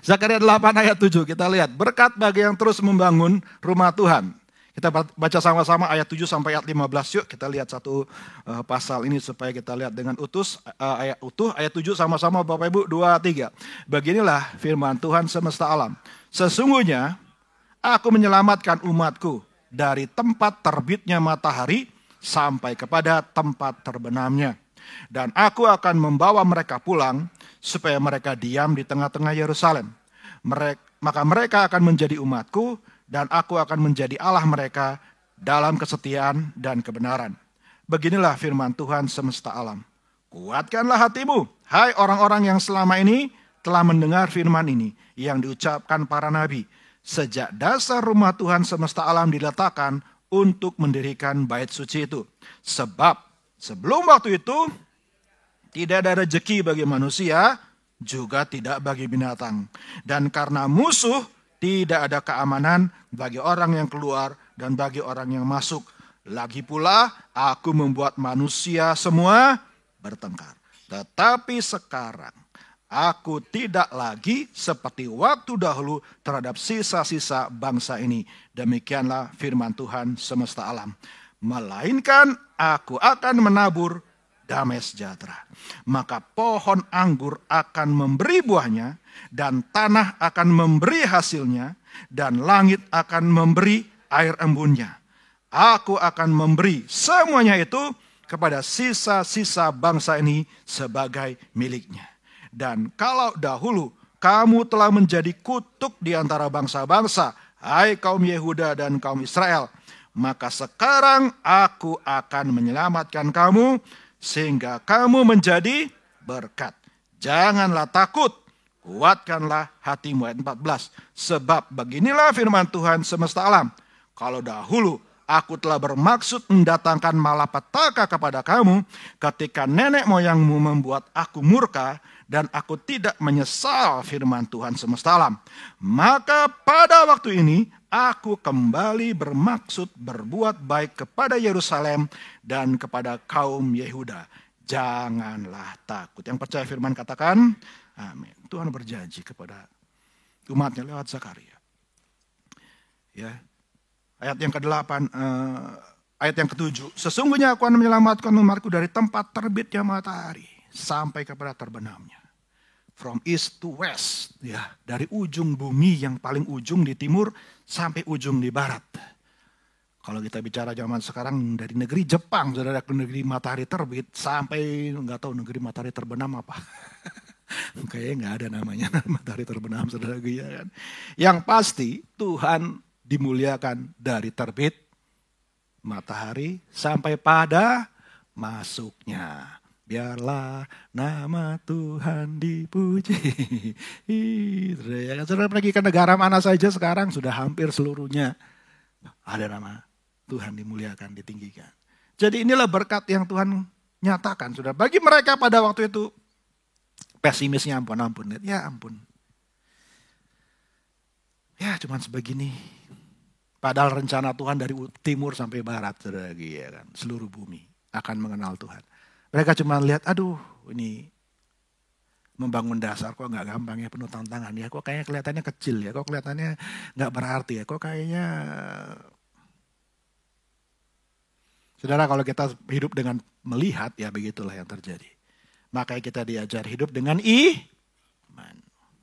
Zakaria 8 ayat 7 kita lihat. Berkat bagi yang terus membangun rumah Tuhan. Kita baca sama-sama ayat 7 sampai ayat 15 yuk. Kita lihat satu pasal ini supaya kita lihat dengan ayat utuh. Ayat 7 sama-sama Bapak Ibu 2, 3. Beginilah firman Tuhan semesta alam. Sesungguhnya aku menyelamatkan umatku dari tempat terbitnya matahari sampai kepada tempat terbenamnya. Dan aku akan membawa mereka pulang supaya mereka diam di tengah-tengah Yerusalem. Maka mereka akan menjadi umatku dan aku akan menjadi Allah mereka dalam kesetiaan dan kebenaran. Beginilah firman Tuhan semesta alam. Kuatkanlah hatimu, hai orang-orang yang selama ini telah mendengar firman ini yang diucapkan para nabi. Sejak dasar rumah Tuhan semesta alam diletakkan untuk mendirikan bait suci itu. Sebab sebelum waktu itu tidak ada rezeki bagi manusia, juga tidak bagi binatang. Dan karena musuh, tidak ada keamanan bagi orang yang keluar dan bagi orang yang masuk. Lagi pula aku membuat manusia semua bertengkar. Tetapi sekarang aku tidak lagi seperti waktu dahulu terhadap sisa-sisa bangsa ini. Demikianlah firman Tuhan semesta alam. Melainkan aku akan menabur damai sejahtera. Maka pohon anggur akan memberi buahnya, dan tanah akan memberi hasilnya, dan langit akan memberi air embunnya. Aku akan memberi semuanya itu kepada sisa-sisa bangsa ini sebagai miliknya. Dan kalau dahulu kamu telah menjadi kutuk di antara bangsa-bangsa, hai kaum Yehuda dan kaum Israel, maka sekarang aku akan menyelamatkan kamu sehingga kamu menjadi berkat. Janganlah takut, kuatkanlah hatimu. Ayat 14. Sebab beginilah firman Tuhan semesta alam. Kalau dahulu aku telah bermaksud mendatangkan malapetaka kepada kamu ketika nenek moyangmu membuat aku murka dan aku tidak menyesal firman Tuhan semesta alam. Maka pada waktu ini aku kembali bermaksud berbuat baik kepada Yerusalem dan kepada kaum Yehuda. Janganlah takut. Yang percaya firman katakan, amin. Tuhan berjanji kepada umatnya lewat Zakaria. Ya. Ayat yang ke-8, ayat yang ke-7. Sesungguhnya aku akan menyelamatkan umatku dari tempat terbitnya matahari sampai kepada terbenamnya. From east to west, ya, dari ujung bumi yang paling ujung di timur sampai ujung di barat. Kalau kita bicara zaman sekarang dari negeri Jepang, saudara, ke negeri matahari terbit sampai nggak tahu negeri matahari terbenam apa. Kayaknya nggak ada namanya matahari terbenam, saudara, ya kan. Yang pasti Tuhan dimuliakan dari terbit matahari sampai pada masuknya. Biarlah nama Tuhan dipuji. Saudara pergi ke negara mana saja sekarang sudah hampir seluruhnya ada nama Tuhan dimuliakan, ditinggikan. Jadi inilah berkat yang Tuhan nyatakan. Sudah bagi mereka pada waktu itu pesimisnya ampun. Ya ampun. Ya cuman sebegini. Padahal rencana Tuhan dari timur sampai barat, saudara, ya kan, seluruh bumi akan mengenal Tuhan. Mereka cuma lihat, aduh ini membangun dasar kok nggak gampang ya, penuh tantangan ya, kok kayaknya kelihatannya kecil ya, kok kelihatannya nggak berarti ya, kok kayaknya. Saudara, kalau kita hidup dengan melihat, ya begitulah yang terjadi. Makanya kita diajar hidup dengan iman.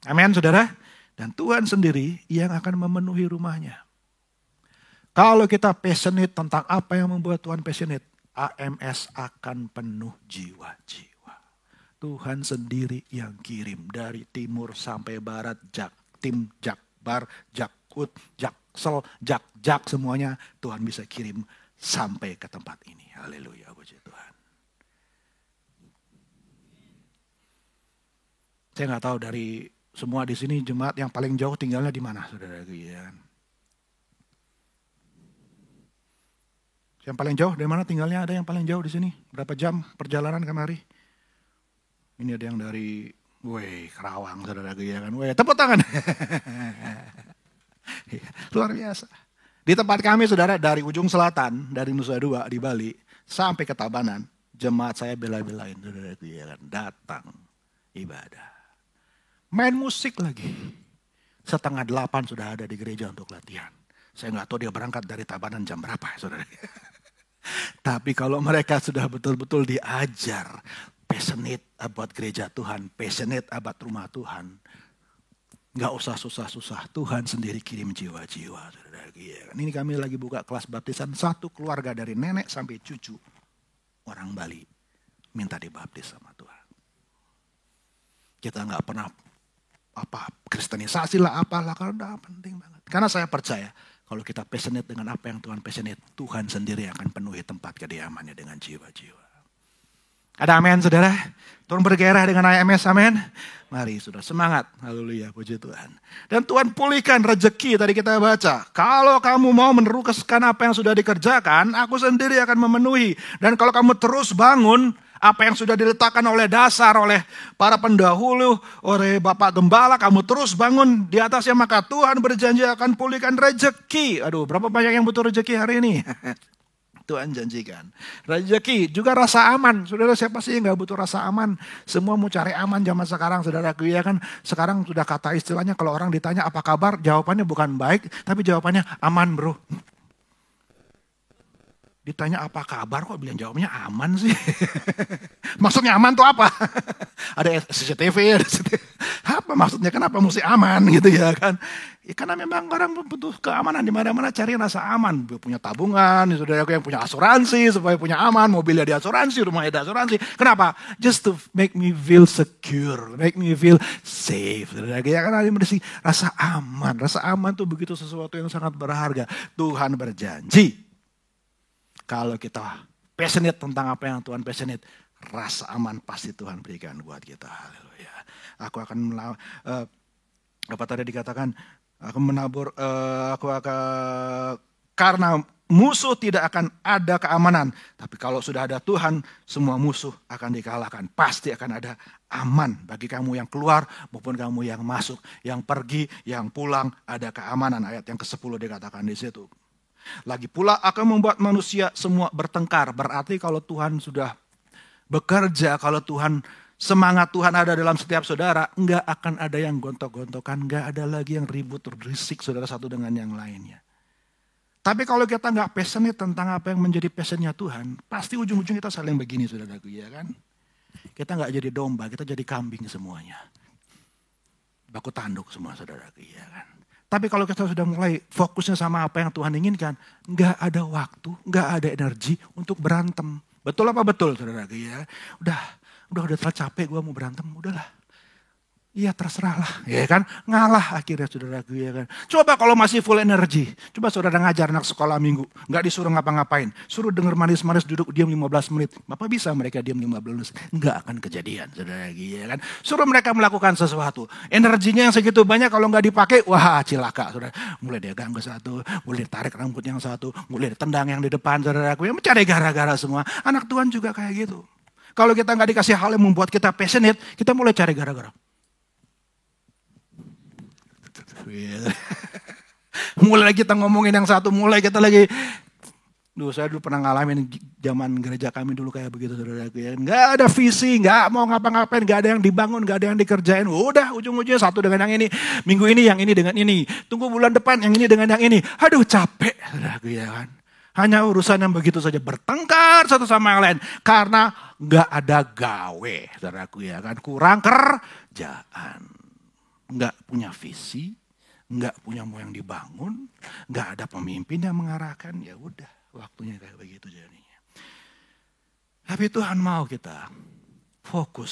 Amin, saudara. Dan Tuhan sendiri yang akan memenuhi rumahnya. Kalau kita passionate tentang apa yang membuat Tuhan passionate, AMS akan penuh jiwa-jiwa. Tuhan sendiri yang kirim dari timur sampai barat, tim Jakbar, Jakut, Jaksel, Jak semuanya Tuhan bisa kirim sampai ke tempat ini. Haleluya, puji Tuhan. Saya nggak tahu dari semua di sini jemaat yang paling jauh tinggalnya di mana, saudara, ya. Yang paling jauh dari mana tinggalnya? Ada yang paling jauh di sini? Berapa jam perjalanan kemari? Ini ada yang dari, Kerawang, saudara, ya kan? Tepuk tangan. Luar biasa. Di tempat kami, saudara, dari ujung selatan, dari Nusa Dua di Bali sampai ke Tabanan, jemaat saya bela-belain, saudara, ya kan? Datang ibadah, main musik lagi. 7:30 sudah ada di gereja untuk latihan. Saya nggak tahu dia berangkat dari Tabanan jam berapa, saudara. Tapi kalau mereka sudah betul-betul diajar, passionate about gereja Tuhan, passionate about rumah Tuhan, nggak usah susah-susah, Tuhan sendiri kirim jiwa-jiwa. Ini kami lagi buka kelas baptisan, satu keluarga dari nenek sampai cucu orang Bali minta dibaptis sama Tuhan. Kita nggak pernah kristenisasi lah apalah, karena penting banget. Karena saya percaya kalau kita passionate dengan apa yang Tuhan passionate, Tuhan sendiri akan penuhi tempat kediamannya dengan jiwa-jiwa. Ada amin, saudara? Tuhan bergairah dengan IMS, amin? Mari, saudara, semangat. Haleluya, puji Tuhan. Dan Tuhan pulihkan rezeki, tadi kita baca. Kalau kamu mau meneruskan apa yang sudah dikerjakan, aku sendiri akan memenuhi. Dan kalau kamu terus bangun, apa yang sudah diletakkan oleh dasar, oleh para pendahulu, oleh Bapak Gembala, kamu terus bangun di atasnya, maka Tuhan berjanji akan pulihkan rezeki. Aduh, berapa banyak yang butuh rezeki hari ini? Tuhan janjikan. Rezeki juga rasa aman. Saudara, siapa sih yang gak butuh rasa aman? Semua mau cari aman zaman sekarang, saudaraku, ya kan? Sekarang sudah kata istilahnya kalau orang ditanya apa kabar, jawabannya bukan baik, tapi jawabannya aman, bro. Ditanya apa kabar kok bilang jawabnya aman sih. Maksudnya aman tuh apa? Ada CCTV, ada CCTV. Apa maksudnya, kenapa mesti aman gitu ya kan? Ya, karena memang orang butuh keamanan di mana-mana, cari rasa aman. Punya tabungan, saudara yang punya asuransi supaya punya aman, mobilnya di asuransi, rumahnya di asuransi. Kenapa? Just to make me feel secure, make me feel safe. Saudara, ya kan, rasa aman. Rasa aman tuh begitu sesuatu yang sangat berharga. Tuhan berjanji, kalau kita passionate tentang apa yang Tuhan passionate, rasa aman pasti Tuhan berikan buat kita. Haleluya. Aku akan apa tadi dikatakan, aku menabur, karena musuh tidak akan ada keamanan. Tapi kalau sudah ada Tuhan, semua musuh akan dikalahkan. Pasti akan ada aman bagi kamu yang keluar maupun kamu yang masuk. Yang pergi, yang pulang, ada keamanan. Ayat yang ke-10 dikatakan di situ. Lagi pula akan membuat manusia semua bertengkar. Berarti kalau Tuhan sudah bekerja, kalau Tuhan, semangat Tuhan ada dalam setiap saudara, enggak akan ada yang gontok-gontokan, enggak ada lagi yang ribut berisik saudara satu dengan yang lainnya. Tapi kalau kita enggak passionate tentang apa yang menjadi passionnya Tuhan, pasti ujung-ujung kita saling begini saudaraku, ya kan? Kita enggak jadi domba, kita jadi kambing semuanya. Baku tanduk semua saudaraku, ya kan? Tapi kalau kita sudah mulai fokusnya sama apa yang Tuhan inginkan, nggak ada waktu, nggak ada energi untuk berantem. Betul apa betul, saudara? Ya, udah capek gue mau berantem, udahlah. Iya terserah lah, ya kan? Ngalah akhirnya saudaraku, ya kan? Coba kalau masih full energi, coba saudara ngajar anak sekolah minggu, nggak disuruh ngapa-ngapain, suruh denger manis-manis duduk diam 15 menit. Bapak bisa mereka diam 15 menit? Nggak akan kejadian, saudaraku, ya kan? Suruh mereka melakukan sesuatu, energinya yang segitu banyak kalau nggak dipakai, wah cilaka, saudara. Mulai dia ganggu satu, mulai tarik rambut yang satu, mulai tendang yang di depan, saudaraku, yang mencari gara-gara semua. Anak Tuhan juga kayak gitu. Kalau kita nggak dikasih hal yang membuat kita passionate, kita mulai cari gara-gara. Mulai kita ngomongin yang satu, mulai kita lagi. Saya dulu pernah ngalamin zaman gereja kami dulu kayak begitu, saudaraku, ya. Nggak ada visi, nggak mau ngapa-ngapain, nggak ada yang dibangun, nggak ada yang dikerjain. Udah ujung-ujungnya satu dengan yang ini, minggu ini yang ini dengan ini, tunggu bulan depan yang ini dengan yang ini. Aduh capek, saudaraku, ya kan. Hanya urusan yang begitu saja, bertengkar satu sama yang lain karena nggak ada gawe, saudaraku, ya kan. Kurang kerjaan, nggak punya visi. Nggak punya mau yang dibangun, nggak ada pemimpin yang mengarahkan, ya udah waktunya kayak begitu jadinya. Tapi Tuhan mau kita fokus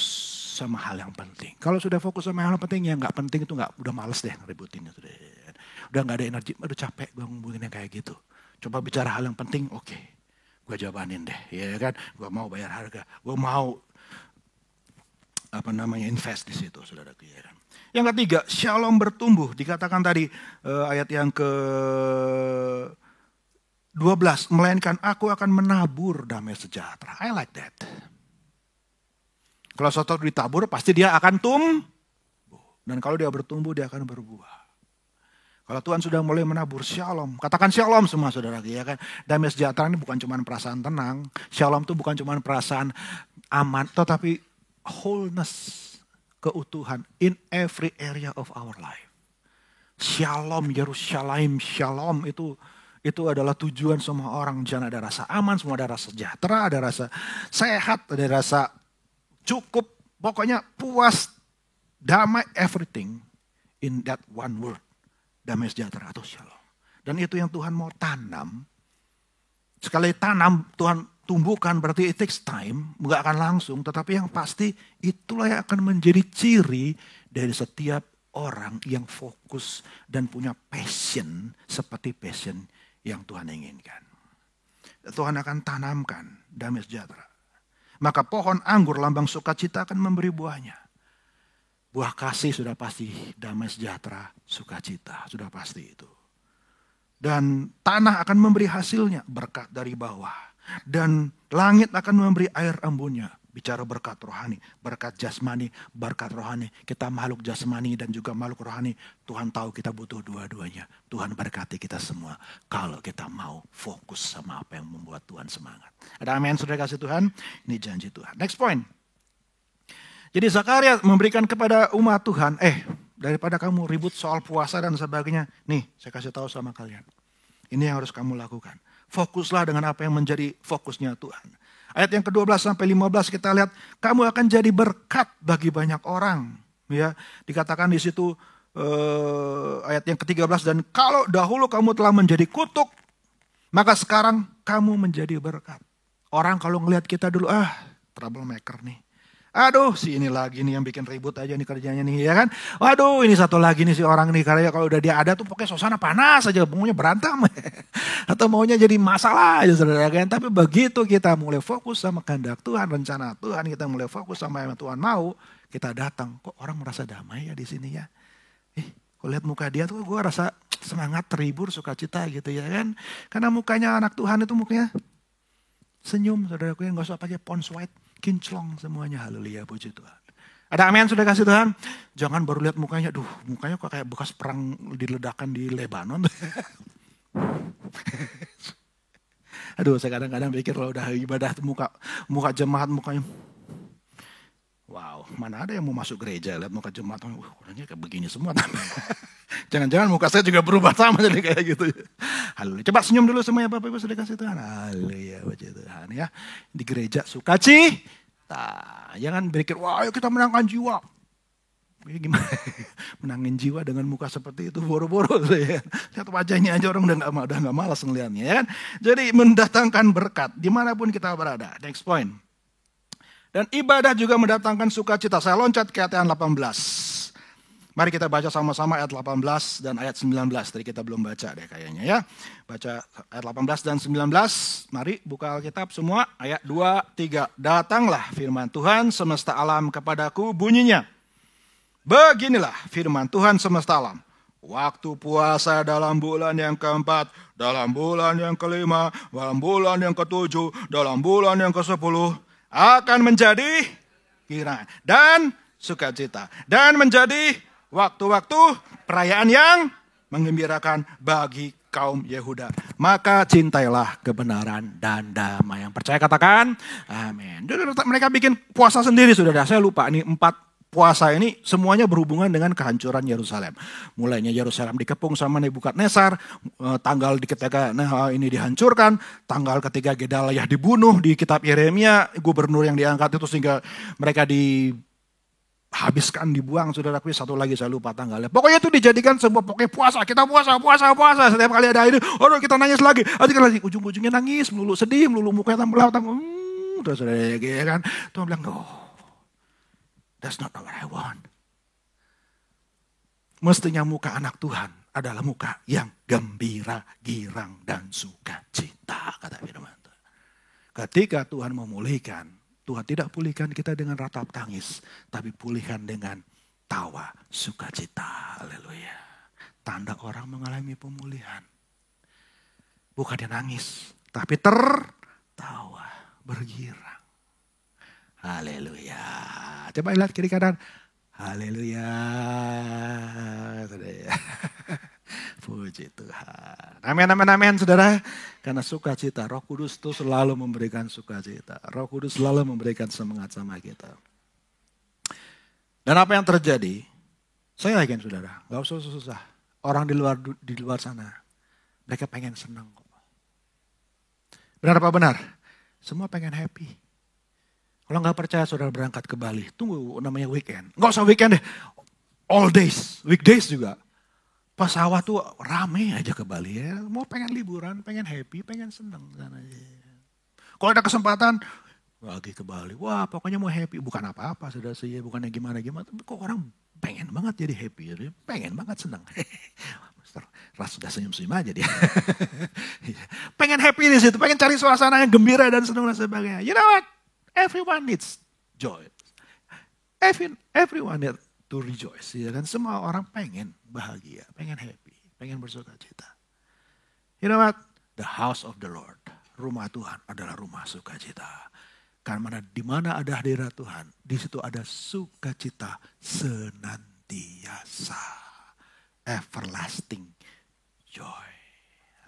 sama hal yang penting. Kalau sudah fokus sama hal yang penting, yang nggak penting itu udah males deh ngeributinnya. udah gak ada energi, aduh capek gue ngomongin yang kayak gitu. Coba bicara hal yang penting, oke. Gue jawabanin deh, ya kan. Gue mau bayar harga, gue mau invest di situ, saudara. Ya kan? Yang ketiga, shalom bertumbuh. Dikatakan tadi ayat yang ke-12, melainkan aku akan menabur damai sejahtera. I like that. Kalau sesuatu ditabur, pasti dia akan tumbuh. Dan kalau dia bertumbuh, dia akan berbuah. Kalau Tuhan sudah mulai menabur shalom, katakan shalom semua saudara, ya kan. Damai sejahtera ini bukan cuma perasaan tenang, shalom itu bukan cuma perasaan aman, tetapi wholeness, keutuhan in every area of our life. Shalom, Yerusalem, shalom itu adalah tujuan semua orang. Jangan ada rasa aman, semua ada rasa sejahtera, ada rasa sehat, ada rasa cukup, pokoknya puas, damai, everything in that one word. Damai sejahtera atau shalom. Dan itu yang Tuhan mau tanam. Sekali tanam, Tuhan tumbuhkan, berarti it takes time. Enggak akan langsung, tetapi yang pasti itulah yang akan menjadi ciri dari setiap orang yang fokus dan punya passion seperti passion yang Tuhan inginkan. Tuhan akan tanamkan damai sejahtera. Maka pohon anggur lambang sukacita akan memberi buahnya. Buah kasih sudah pasti, damai sejahtera, sukacita, sudah pasti itu. Dan tanah akan memberi hasilnya, berkat dari bawah. Dan langit akan memberi air embunnya. Bicara berkat rohani, berkat jasmani, berkat rohani. Kita makhluk jasmani dan juga makhluk rohani. Tuhan tahu kita butuh dua-duanya. Tuhan berkati kita semua. Kalau kita mau fokus sama apa yang membuat Tuhan semangat. Ada amin, saudara kasih Tuhan? Ini janji Tuhan. Next point. Jadi Zakaria memberikan kepada umat Tuhan, daripada kamu ribut soal puasa dan sebagainya, nih saya kasih tahu sama kalian. Ini yang harus kamu lakukan. Fokuslah dengan apa yang menjadi fokusnya Tuhan. Ayat yang ke-12 sampai 15 kita lihat, kamu akan jadi berkat bagi banyak orang. Ya, dikatakan di situ ayat yang ke-13, dan kalau dahulu kamu telah menjadi kutuk, maka sekarang kamu menjadi berkat. Orang kalau ngelihat kita dulu, troublemaker nih. Aduh, si ini lagi nih yang bikin ribut aja nih kerjanya nih, ya kan. Waduh, ini satu lagi nih si orang nih, karena kalau udah dia ada tuh pokoknya suasana panas aja, maunya berantem. Atau maunya jadi masalah aja, saudara kan. Tapi begitu kita mulai fokus sama kehendak Tuhan, rencana Tuhan, kita mulai fokus sama yang Tuhan mau, kita datang. Kok orang merasa damai ya di sini ya. Kok lihat muka dia tuh gue rasa semangat, terhibur, sukacita gitu ya kan. Karena mukanya anak Tuhan itu mukanya senyum, saudaraku, yang gak usah pakai pons white. Kinclong semuanya, haleluya, puji Tuhan. Ada amin, sudah kasih Tuhan? Jangan baru lihat mukanya, mukanya kok kayak bekas perang diledakkan di Lebanon. Aduh, saya kadang-kadang pikir kalau udah ibadah muka jemaat mukanya. Wow, mana ada yang mau masuk gereja lihat muka jemaat, orangnya kayak begini semua. Jangan-jangan muka saya juga berubah sama jadi kayak gitu. Haleluya. Coba senyum dulu semuanya Bapak Ibu, sudah kasih Tuhan. Haleluya, puji Tuhan ya. Di gereja sukacita. Jangan berpikir, wah ayo kita menangkan jiwa. Gimana? Menangin jiwa dengan muka seperti itu boro-boro. Ya. Lihat wajahnya aja orang udah gak malas ngeliatnya. Ya kan? Jadi mendatangkan berkat dimanapun kita berada. Next point. Dan ibadah juga mendatangkan sukacita. Saya loncat ke ayat 18. Mari kita baca sama-sama ayat 18 dan ayat 19. Tadi kita belum baca deh kayaknya ya. Baca ayat 18 dan 19. Mari buka Alkitab semua. Ayat 2, 3. Datanglah firman Tuhan semesta alam kepadaku, bunyinya. Beginilah firman Tuhan semesta alam. Waktu puasa dalam bulan yang keempat, dalam bulan yang kelima, dalam bulan yang ketujuh, dalam bulan yang ke-10 akan menjadi kiraan dan sukacita. Dan menjadi waktu-waktu perayaan yang menggembirakan bagi kaum Yehuda. Maka cintailah kebenaran dan damai. Yang percaya katakan amin. Mereka bikin puasa sendiri, saudara. Saya lupa nih 4 puasa ini semuanya berhubungan dengan kehancuran Yerusalem. Mulainya Yerusalem dikepung sama Nebukadnezar, tanggal ketika ini dihancurkan, tanggal ketika Gedaliah dibunuh di kitab Yeremia, gubernur yang diangkat itu sehingga mereka dihabiskan, dibuang, saudaraku. Satu lagi saya lupa tanggalnya. Pokoknya itu dijadikan sebuah pokoknya puasa. Kita puasa. Setiap kali ada ini, kita nangis lagi. Ujung-ujungnya nangis, melulu sedih, melulu mukanya tambah. Terus ya kan. Tuhan bilang, no, that's not what I want. Mestinya muka anak Tuhan adalah muka yang gembira, girang, dan sukacita, kata firman Tuhan. Ketika Tuhan memulihkan, Tuhan tidak pulihkan kita dengan ratap tangis, tapi pulihkan dengan tawa sukacita. Haleluya. Tanda orang mengalami pemulihan. Bukan dia nangis, tapi tertawa, bergirang. Haleluya. Coba lihat kiri kanan. Haleluya. Puji Tuhan. Amin, amin, amin, saudara. Karena sukacita, Roh Kudus itu selalu memberikan sukacita. Roh Kudus selalu memberikan semangat sama kita. Dan apa yang terjadi? Saya yakin saudara, gak usah susah. Orang di luar sana, mereka pengen senang kok. Benar apa benar? Semua pengen happy. Kalau gak percaya saudara berangkat ke Bali, tunggu namanya weekend. Gak usah weekend deh, all days, weekdays juga. Pesawat tuh rame aja ke Bali ya. Mau pengen liburan, pengen happy, pengen senang. Kalau ada kesempatan, lagi ke Bali. Wah pokoknya mau happy. Bukan apa-apa saudara saya, bukannya gimana-gimana. Tapi kok orang pengen banget jadi happy. Pengen banget senang. Ras sudah senyum-senyum aja dia. Pengen happy di situ, pengen cari suasana yang gembira dan senang dan sebagainya. You know what? Everyone needs joy. Everyone needs to rejoice. Ya kan? Semua orang pengen bahagia, pengen happy, pengen bersuka cita. You know what? The house of the Lord, rumah Tuhan adalah rumah sukacita. Karena di mana ada hadirat Tuhan, di situ ada sukacita senantiasa, everlasting joy.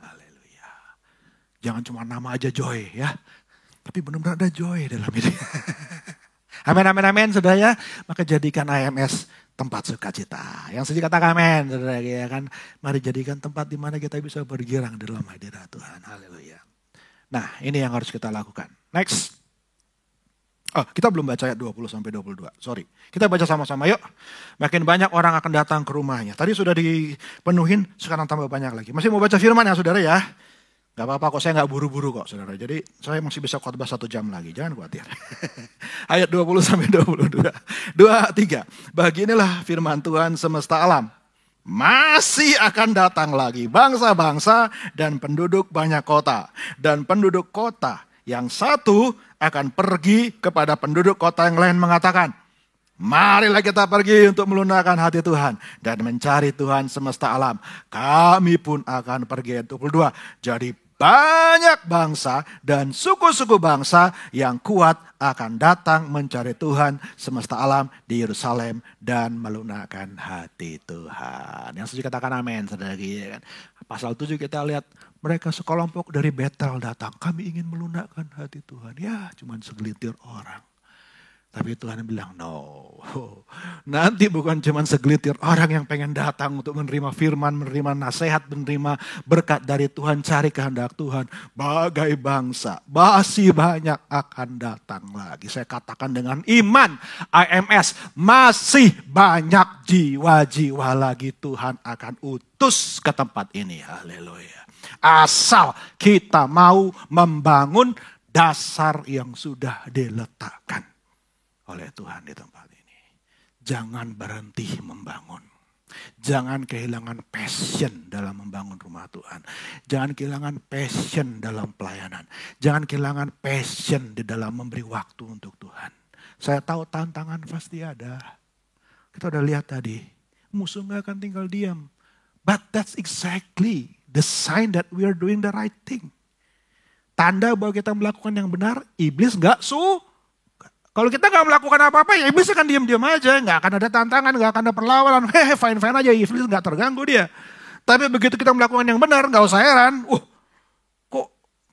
Haleluya. Jangan cuma nama aja joy ya, tapi benar-benar ada joy dalam hidup. Amin, amin, amin, saudara ya. Maka jadikan IMS tempat sukacita. Yang setuju katakan amin, saudara ya kan. Mari jadikan tempat di mana kita bisa bergirang dalam hadirat Tuhan. Haleluya. Nah, ini yang harus kita lakukan. Next. Oh, kita belum baca ayat 20 sampai 22. Sorry. Kita baca sama-sama yuk. Makin banyak orang akan datang ke rumahnya. Tadi sudah dipenuhin, sekarang tambah banyak lagi. Masih mau baca firman ya, saudara ya? Gak apa-apa kok, saya gak buru-buru kok saudara. Jadi saya masih bisa khotbah 1 jam lagi, jangan khawatir. Ayat 20 sampai 22. 23. Beginilah firman Tuhan semesta alam. Masih akan datang lagi bangsa-bangsa dan penduduk banyak kota. Dan penduduk kota yang satu akan pergi kepada penduduk kota yang lain mengatakan, marilah kita pergi untuk melunakkan hati Tuhan dan mencari Tuhan semesta alam. Kami pun akan pergi. 22. Jadi banyak bangsa dan suku-suku bangsa yang kuat akan datang mencari Tuhan semesta alam di Yerusalem dan melunakkan hati Tuhan. Yang setuju katakan amin, saudara kan. Pasal 7 kita lihat mereka sekelompok dari Betel datang. Kami ingin melunakkan hati Tuhan. Ya, cuman segelintir orang. Tapi Tuhan bilang, no. Nanti bukan cuma segelintir orang yang pengen datang untuk menerima firman, menerima nasihat, menerima berkat dari Tuhan, cari kehendak Tuhan. Bagai bangsa, masih banyak akan datang lagi. Saya katakan dengan iman, IMS, masih banyak jiwa-jiwa lagi Tuhan akan utus ke tempat ini. Haleluya. Asal kita mau membangun dasar yang sudah diletakkan oleh Tuhan di tempat ini. Jangan berhenti membangun. Jangan kehilangan passion dalam membangun rumah Tuhan. Jangan kehilangan passion dalam pelayanan. Jangan kehilangan passion di dalam memberi waktu untuk Tuhan. Saya tahu tantangan pasti ada. Kita udah lihat tadi. Musuh gak akan tinggal diam. But that's exactly the sign that we are doing the right thing. Tanda bahwa kita melakukan yang benar, iblis gak suka. Kalau kita gak melakukan apa-apa, ya iblis akan diam-diam aja. Gak akan ada tantangan, gak akan ada perlawanan. Fine-fine aja, iblis gak terganggu dia. Tapi begitu kita melakukan yang benar, gak usah heran. Kok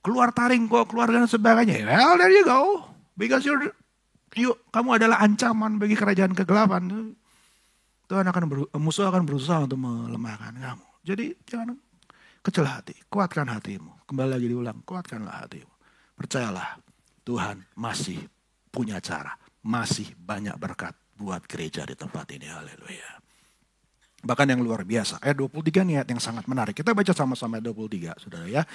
keluar taring, kok keluar dan sebagainya. Well, there you go. Because kamu adalah ancaman bagi kerajaan kegelapan. Tuhan musuh akan berusaha untuk melemahkan kamu. Jadi jangan kecil hati, kuatkan hatimu. Kembali lagi diulang, kuatkanlah hatimu. Percayalah, Tuhan masih punya cara, masih banyak berkat buat gereja di tempat ini. Haleluya. Bahkan yang luar biasa. Ayat 23 nih ayat yang sangat menarik. Kita baca sama-sama ayat 23, saudara ya.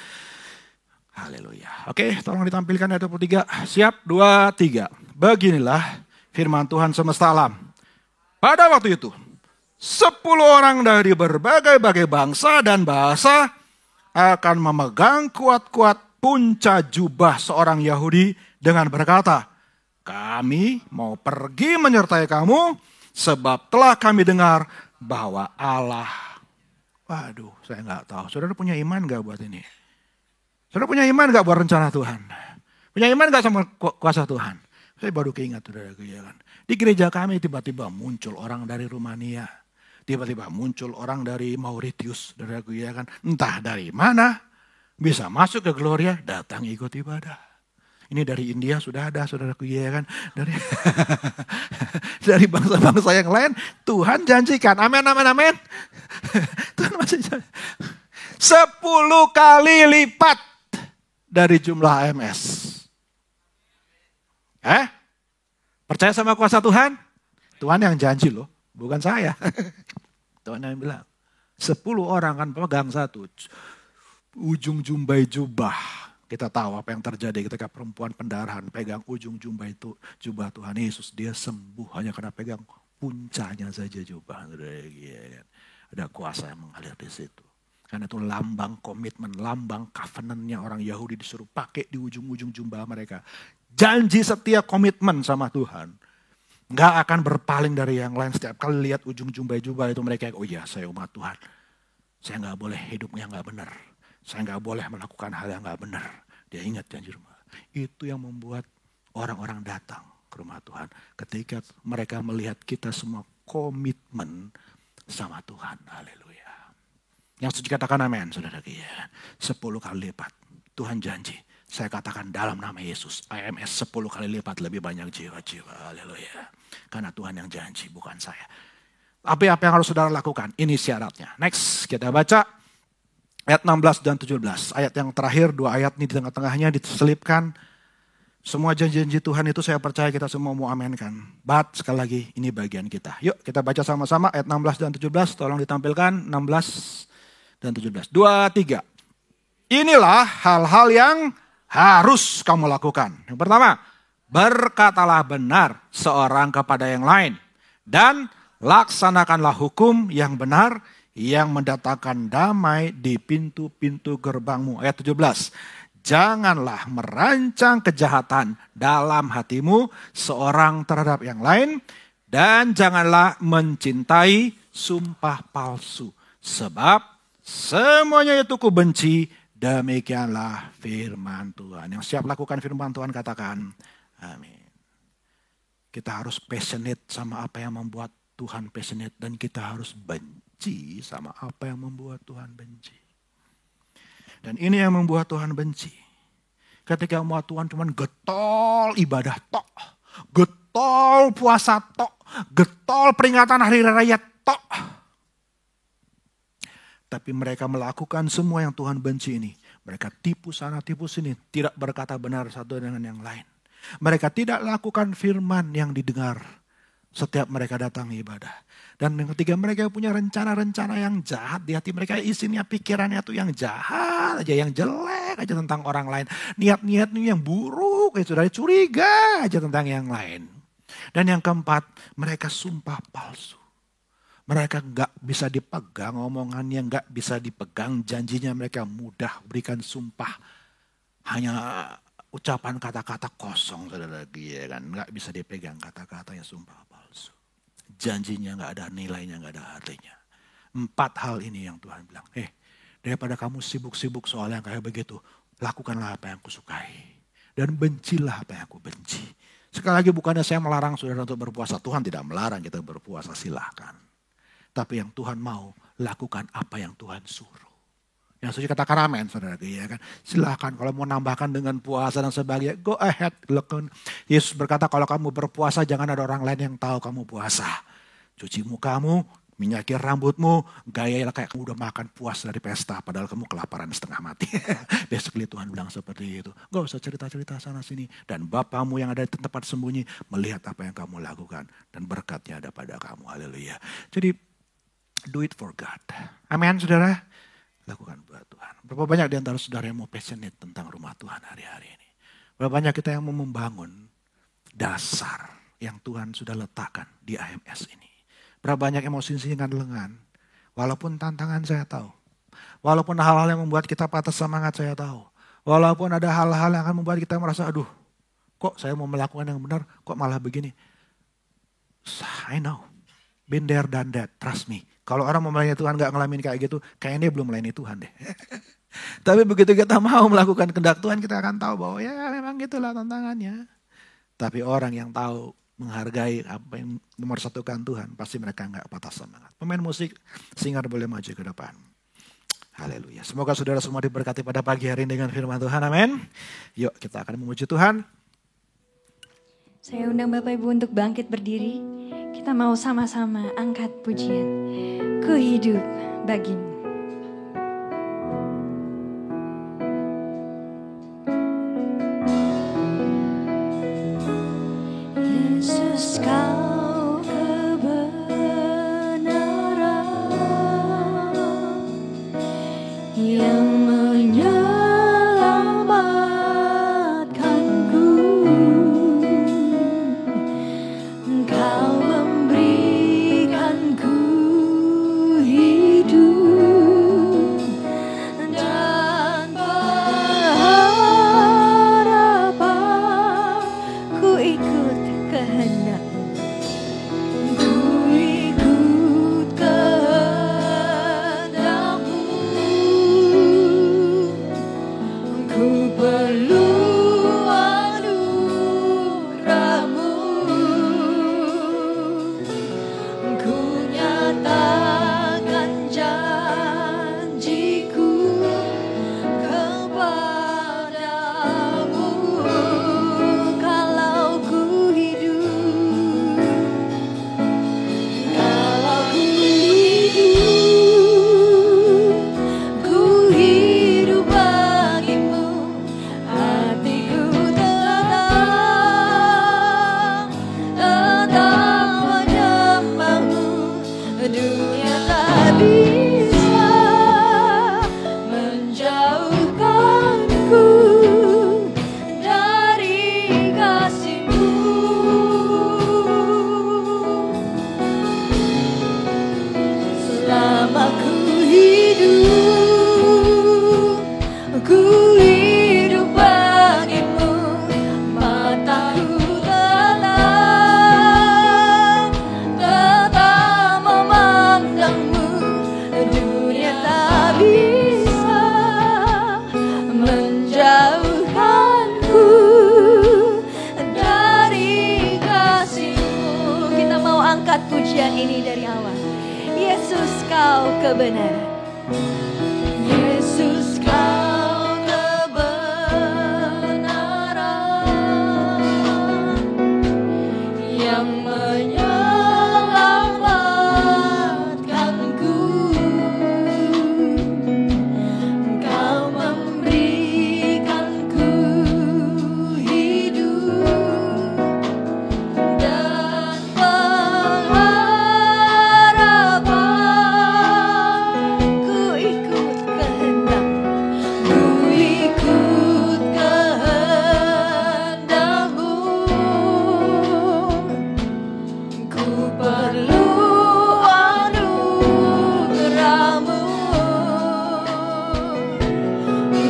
Haleluya. Oke, tolong ditampilkan ayat 23. Siap, 2, 3. Beginilah firman Tuhan semesta alam. Pada waktu itu, 10 orang dari berbagai-bagai bangsa dan bahasa akan memegang kuat-kuat punca jubah seorang Yahudi dengan berkata, kami mau pergi menyertai kamu sebab telah kami dengar bahwa Allah. Waduh, saya nggak tahu. Saudara punya iman nggak buat ini? Saudara punya iman nggak buat rencana Tuhan? Punya iman nggak sama kuasa Tuhan? Saya baru keingat, saudara, ya kan. Di gereja kami tiba-tiba muncul orang dari Rumania. Tiba-tiba muncul orang dari Mauritius, saudaraku, ya kan. Entah dari mana, bisa masuk ke Gloria, datang ikut ibadah. Ini dari India sudah ada, saudaraku, ya kan. Dari bangsa-bangsa yang lain, Tuhan janjikan. Amin, amin, amin. Tuhan masih 10 kali lipat dari jumlah AMS. Percaya sama kuasa Tuhan? Tuhan yang janji loh, bukan saya. Tuhan yang bilang, 10 orang kan pegang satu ujung jumbai jubah. Kita tahu apa yang terjadi ketika perempuan pendarahan pegang ujung jumbai itu jubah Tuhan Yesus. Dia sembuh hanya karena pegang puncanya saja jubah. Ada kuasa yang mengalir di situ. Karena itu lambang komitmen, lambang covenantnya orang Yahudi disuruh pakai di ujung-ujung jubah mereka. Janji setia komitmen sama Tuhan. Nggak akan berpaling dari yang lain. Setiap kali lihat ujung jubah itu mereka, oh iya saya umat Tuhan. Saya nggak boleh hidup yang nggak benar. Saya nggak boleh melakukan hal yang nggak benar. Dia ingat janji rumah. Itu yang membuat orang-orang datang ke rumah Tuhan. Ketika mereka melihat kita semua komitmen sama Tuhan. Haleluya. Yang setuju katakan amin, saudara. 10 kali lipat. Tuhan janji. Saya katakan dalam nama Yesus. AMS 10 kali lipat lebih banyak jiwa-jiwa. Haleluya. Karena Tuhan yang janji, bukan saya. Apa yang harus saudara lakukan? Ini syaratnya. Next, kita baca ayat 16 dan 17. Ayat yang terakhir, 2 ayat ini di tengah-tengahnya diselipkan. Semua janji-janji Tuhan itu saya percaya kita semua mau amenkan. But sekali lagi ini bagian kita. Yuk kita baca sama-sama ayat 16 dan 17. Tolong ditampilkan 16 dan 17. 2, 3. Inilah hal-hal yang harus kamu lakukan. Yang pertama, berkatalah benar seorang kepada yang lain. Dan laksanakanlah hukum yang benar yang mendatangkan damai di pintu-pintu gerbangmu. Ayat 17. Janganlah merancang kejahatan dalam hatimu seorang terhadap yang lain. Dan janganlah mencintai sumpah palsu. Sebab semuanya itu kubenci. Demikianlah firman Tuhan. Yang siap lakukan firman Tuhan katakan amin. Kita harus passionate sama apa yang membuat Tuhan passionate. Dan kita harus benci sama apa yang membuat Tuhan benci. Dan ini yang membuat Tuhan benci. Ketika umat Tuhan cuma getol ibadah tok. Getol puasa tok. Getol peringatan hari raya tok. Tapi mereka melakukan semua yang Tuhan benci ini. Mereka tipu sana, tipu sini. Tidak berkata benar satu dengan yang lain. Mereka tidak lakukan firman yang didengar setiap mereka datang ibadah. Dan yang ketiga, mereka punya rencana-rencana yang jahat. Di hati mereka isinya pikirannya tuh yang jahat aja, yang jelek aja tentang orang lain. Niat-niatnya yang buruk, sudah curiga aja tentang yang lain. Dan yang keempat, mereka sumpah palsu. Mereka gak bisa dipegang omongannya, gak bisa dipegang janjinya. Mereka mudah berikan sumpah. Hanya ucapan kata-kata kosong, saudara, ya kan. Gak bisa dipegang kata-katanya sumpah palsu. Janjinya gak ada nilainya, gak ada artinya. 4 hal ini yang Tuhan bilang. Daripada kamu sibuk-sibuk soal yang kayak begitu, lakukanlah apa yang kusukai. Dan bencilah apa yang aku benci. Sekali lagi bukannya saya melarang saudara untuk berpuasa. Tuhan tidak melarang kita berpuasa, silahkan. Tapi yang Tuhan mau, lakukan apa yang Tuhan suruh. Yang setuju katakan amin, saudara. Ya kan? Silahkan kalau mau nambahkan dengan puasa dan sebagainya, go ahead. Yesus berkata kalau kamu berpuasa jangan ada orang lain yang tahu kamu puasa. Cuci mukamu, minyaki rambutmu, gaya kayak kamu udah makan puas dari pesta. Padahal kamu kelaparan setengah mati. Basically Tuhan bilang seperti itu. Gak usah cerita-cerita sana sini. Dan Bapamu yang ada di tempat sembunyi melihat apa yang kamu lakukan. Dan berkatnya ada pada kamu. Haleluya. Jadi do it for God. Amin, saudara. Lakukan buat Tuhan. Berapa banyak di antara saudara yang mau passionate tentang rumah Tuhan hari-hari ini. Berapa banyak kita yang mau membangun dasar yang Tuhan sudah letakkan di AMS ini. Berapa banyak emosi singan lengan. Walaupun tantangan saya tahu. Walaupun hal-hal yang membuat kita patah semangat saya tahu. Walaupun ada hal-hal yang akan membuat kita merasa, aduh kok saya mau melakukan yang benar, kok malah begini. I know. Been there, done that, trust me. Kalau orang mau melayani Tuhan gak ngalamin kayak gitu, kayaknya dia belum melayani Tuhan deh. Tapi begitu kita mau melakukan kehendak Tuhan, kita akan tahu bahwa ya memang gitulah tantangannya. Tapi orang yang tahu menghargai apa yang nomor satukan Tuhan, pasti mereka gak patah semangat. Pemain musik, singer boleh maju ke depan. Haleluya. Semoga saudara semua diberkati pada pagi hari ini dengan firman Tuhan. Amin. Yuk kita akan memuji Tuhan. Saya undang Bapak Ibu untuk bangkit berdiri. Kita mau sama-sama angkat pujian. Ku hidup bagimu. Yesus, kau kebenaran yang menyelamatkanku. Kau memberikanku hidup dan berharapan. Ku ikut kehendak-Mu, ku ikut kehendak-Mu. Ku perlu anugerah-Mu, ku nyatakan janjiku kepadamu. Kalau ku hidup, kalau ku hidup bagimu. Hatiku tetap menyembah-Mu. Dunia tak bisa menjauhkanku dari kasih-Mu. Selama ku hidup bagimu. Mataku tetap memandang-Mu. Dunia tak bisa menjauhkanku dari kasih-Mu. Kita mau angkat pujian ini dari awal. Yesus, kau kebenaran. Yesus, kau kebenaran yang menyelamatkanku. Kau memberikanku hidup dan pengharapan. Ku ikut kehendak-Mu, ku ikut kehendak-Mu. Ku perlu anugerah-Mu,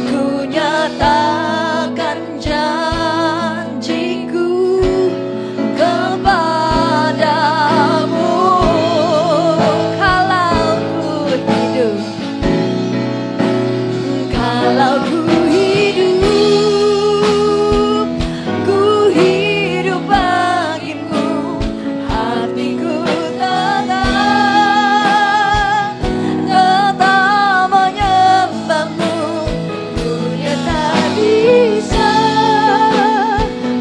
ku nyatakan janjiku kepadamu. Kalau ku hidup bagimu. Hatiku tetap menyembah-Mu. Dunia tak bisa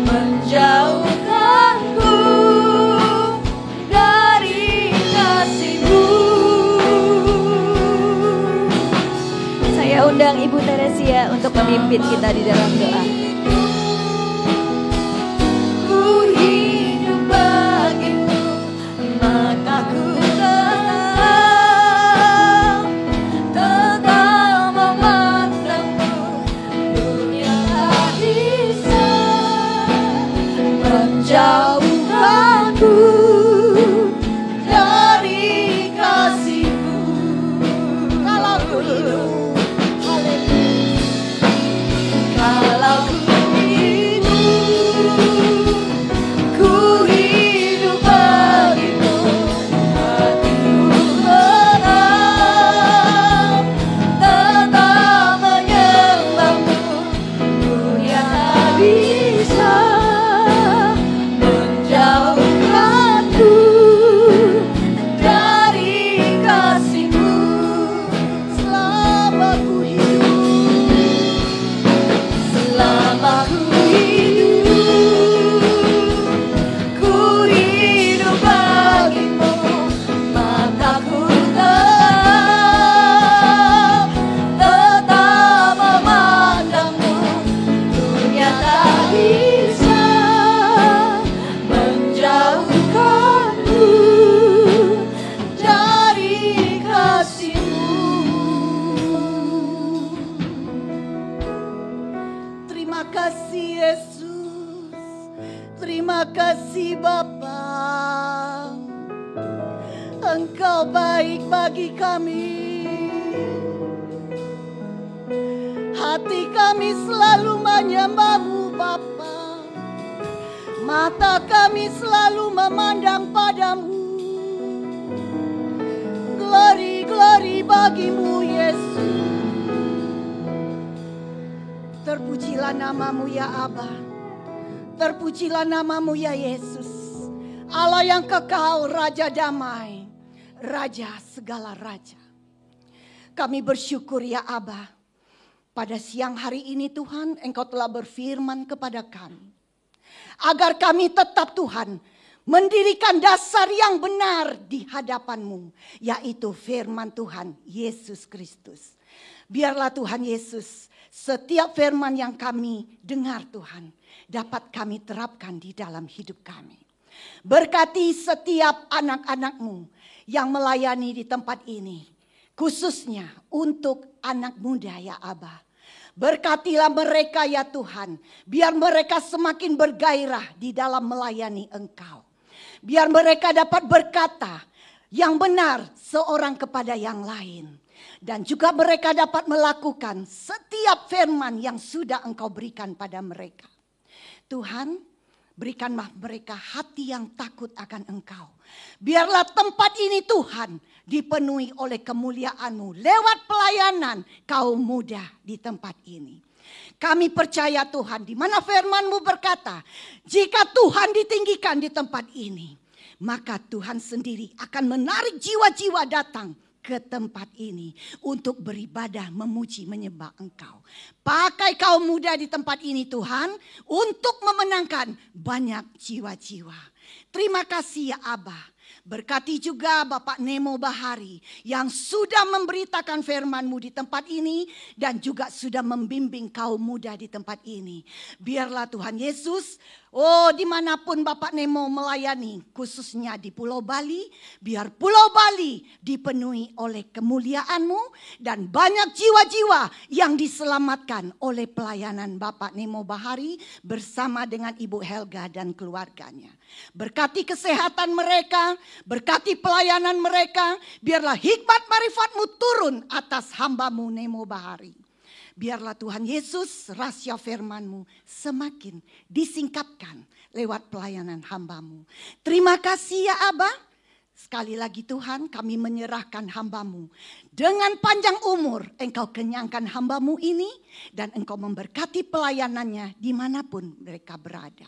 menjauhkanku dari kasih-Mu. Saya undang Ibu Teresia untuk memimpin kita di dalam doa. Ku hidup bagimu. Mataku tetap memandang-Mu. Dunia tak bisa menjauhkanku dari Terima kasih Bapa, Engkau baik bagi kami. Hati kami selalu menyembah-Mu Bapa, mata kami selalu memandang padamu. Glory, glory bagimu Yesus. Terpujilah namamu ya Aba, terpujilah namamu ya Yesus. Allah yang kekal, Raja damai, Raja segala raja. Kami bersyukur ya Aba, pada siang hari ini Tuhan, Engkau telah berfirman kepada kami, agar kami tetap Tuhan mendirikan dasar yang benar di hadapan-Mu, yaitu firman Tuhan Yesus Kristus. Biarlah Tuhan Yesus, setiap firman yang kami dengar Tuhan, dapat kami terapkan di dalam hidup kami. Berkati setiap anak-anak-Mu yang melayani di tempat ini, khususnya untuk anak muda ya Aba. Berkatilah mereka ya Tuhan, biar mereka semakin bergairah di dalam melayani Engkau. Biar mereka dapat berkata yang benar seorang kepada yang lain. Dan juga mereka dapat melakukan setiap firman yang sudah Engkau berikan pada mereka. Tuhan, berikanlah mereka hati yang takut akan Engkau. Biarlah tempat ini Tuhan dipenuhi oleh kemuliaan-Mu lewat pelayanan kaum muda di tempat ini. Kami percaya Tuhan, di mana firman-Mu berkata, jika Tuhan ditinggikan di tempat ini, maka Tuhan sendiri akan menarik jiwa-jiwa datang ke tempat ini untuk beribadah, memuji, menyembah Engkau. Pakai kaum muda di tempat ini Tuhan untuk memenangkan banyak jiwa-jiwa. Terima kasih ya Aba. Berkati juga Bapak Nemo Bahari yang sudah memberitakan firman-Mu di tempat ini dan juga sudah membimbing kaum muda di tempat ini. Biarlah Tuhan Yesus, dimanapun Bapak Nemo melayani, khususnya di Pulau Bali, biar Pulau Bali dipenuhi oleh kemuliaan-Mu dan banyak jiwa-jiwa yang diselamatkan oleh pelayanan Bapak Nemo Bahari bersama dengan Ibu Helga dan keluarganya. Berkati kesehatan mereka, berkati pelayanan mereka, biarlah hikmat marifat-Mu turun atas hamba-Mu Nemo Bahari. Biarlah Tuhan Yesus, rahasia firman-Mu semakin disingkapkan lewat pelayanan hamba-Mu. Terima kasih ya Aba. Sekali lagi Tuhan, kami menyerahkan hamba-Mu. Dengan panjang umur Engkau kenyangkan hamba-Mu ini dan Engkau memberkati pelayanannya dimanapun mereka berada.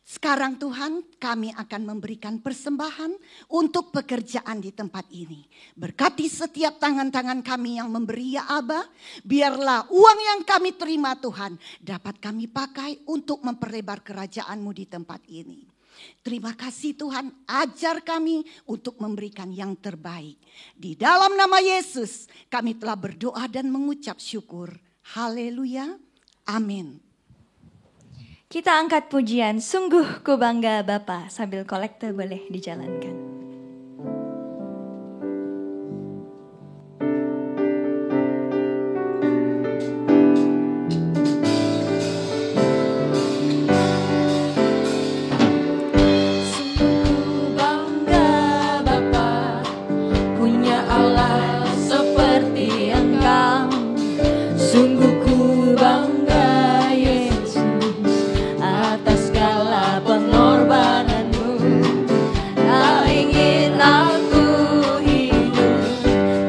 Sekarang Tuhan, kami akan memberikan persembahan untuk pekerjaan di tempat ini. Berkati setiap tangan-tangan kami yang memberi ya Aba. Biarlah uang yang kami terima Tuhan dapat kami pakai untuk memperlebar kerajaan-Mu di tempat ini. Terima kasih Tuhan, ajar kami untuk memberikan yang terbaik. Di dalam nama Yesus kami telah berdoa dan mengucap syukur. Haleluya. Amin. Kita angkat pujian, sungguh ku bangga Bapa, sambil kolektor boleh dijalankan. Sungguh ku bangga Bapa, punya Allah seperti Engkau. Sungguh ku bangga atas segala pengorbanan-Mu. Tak ingin aku hidup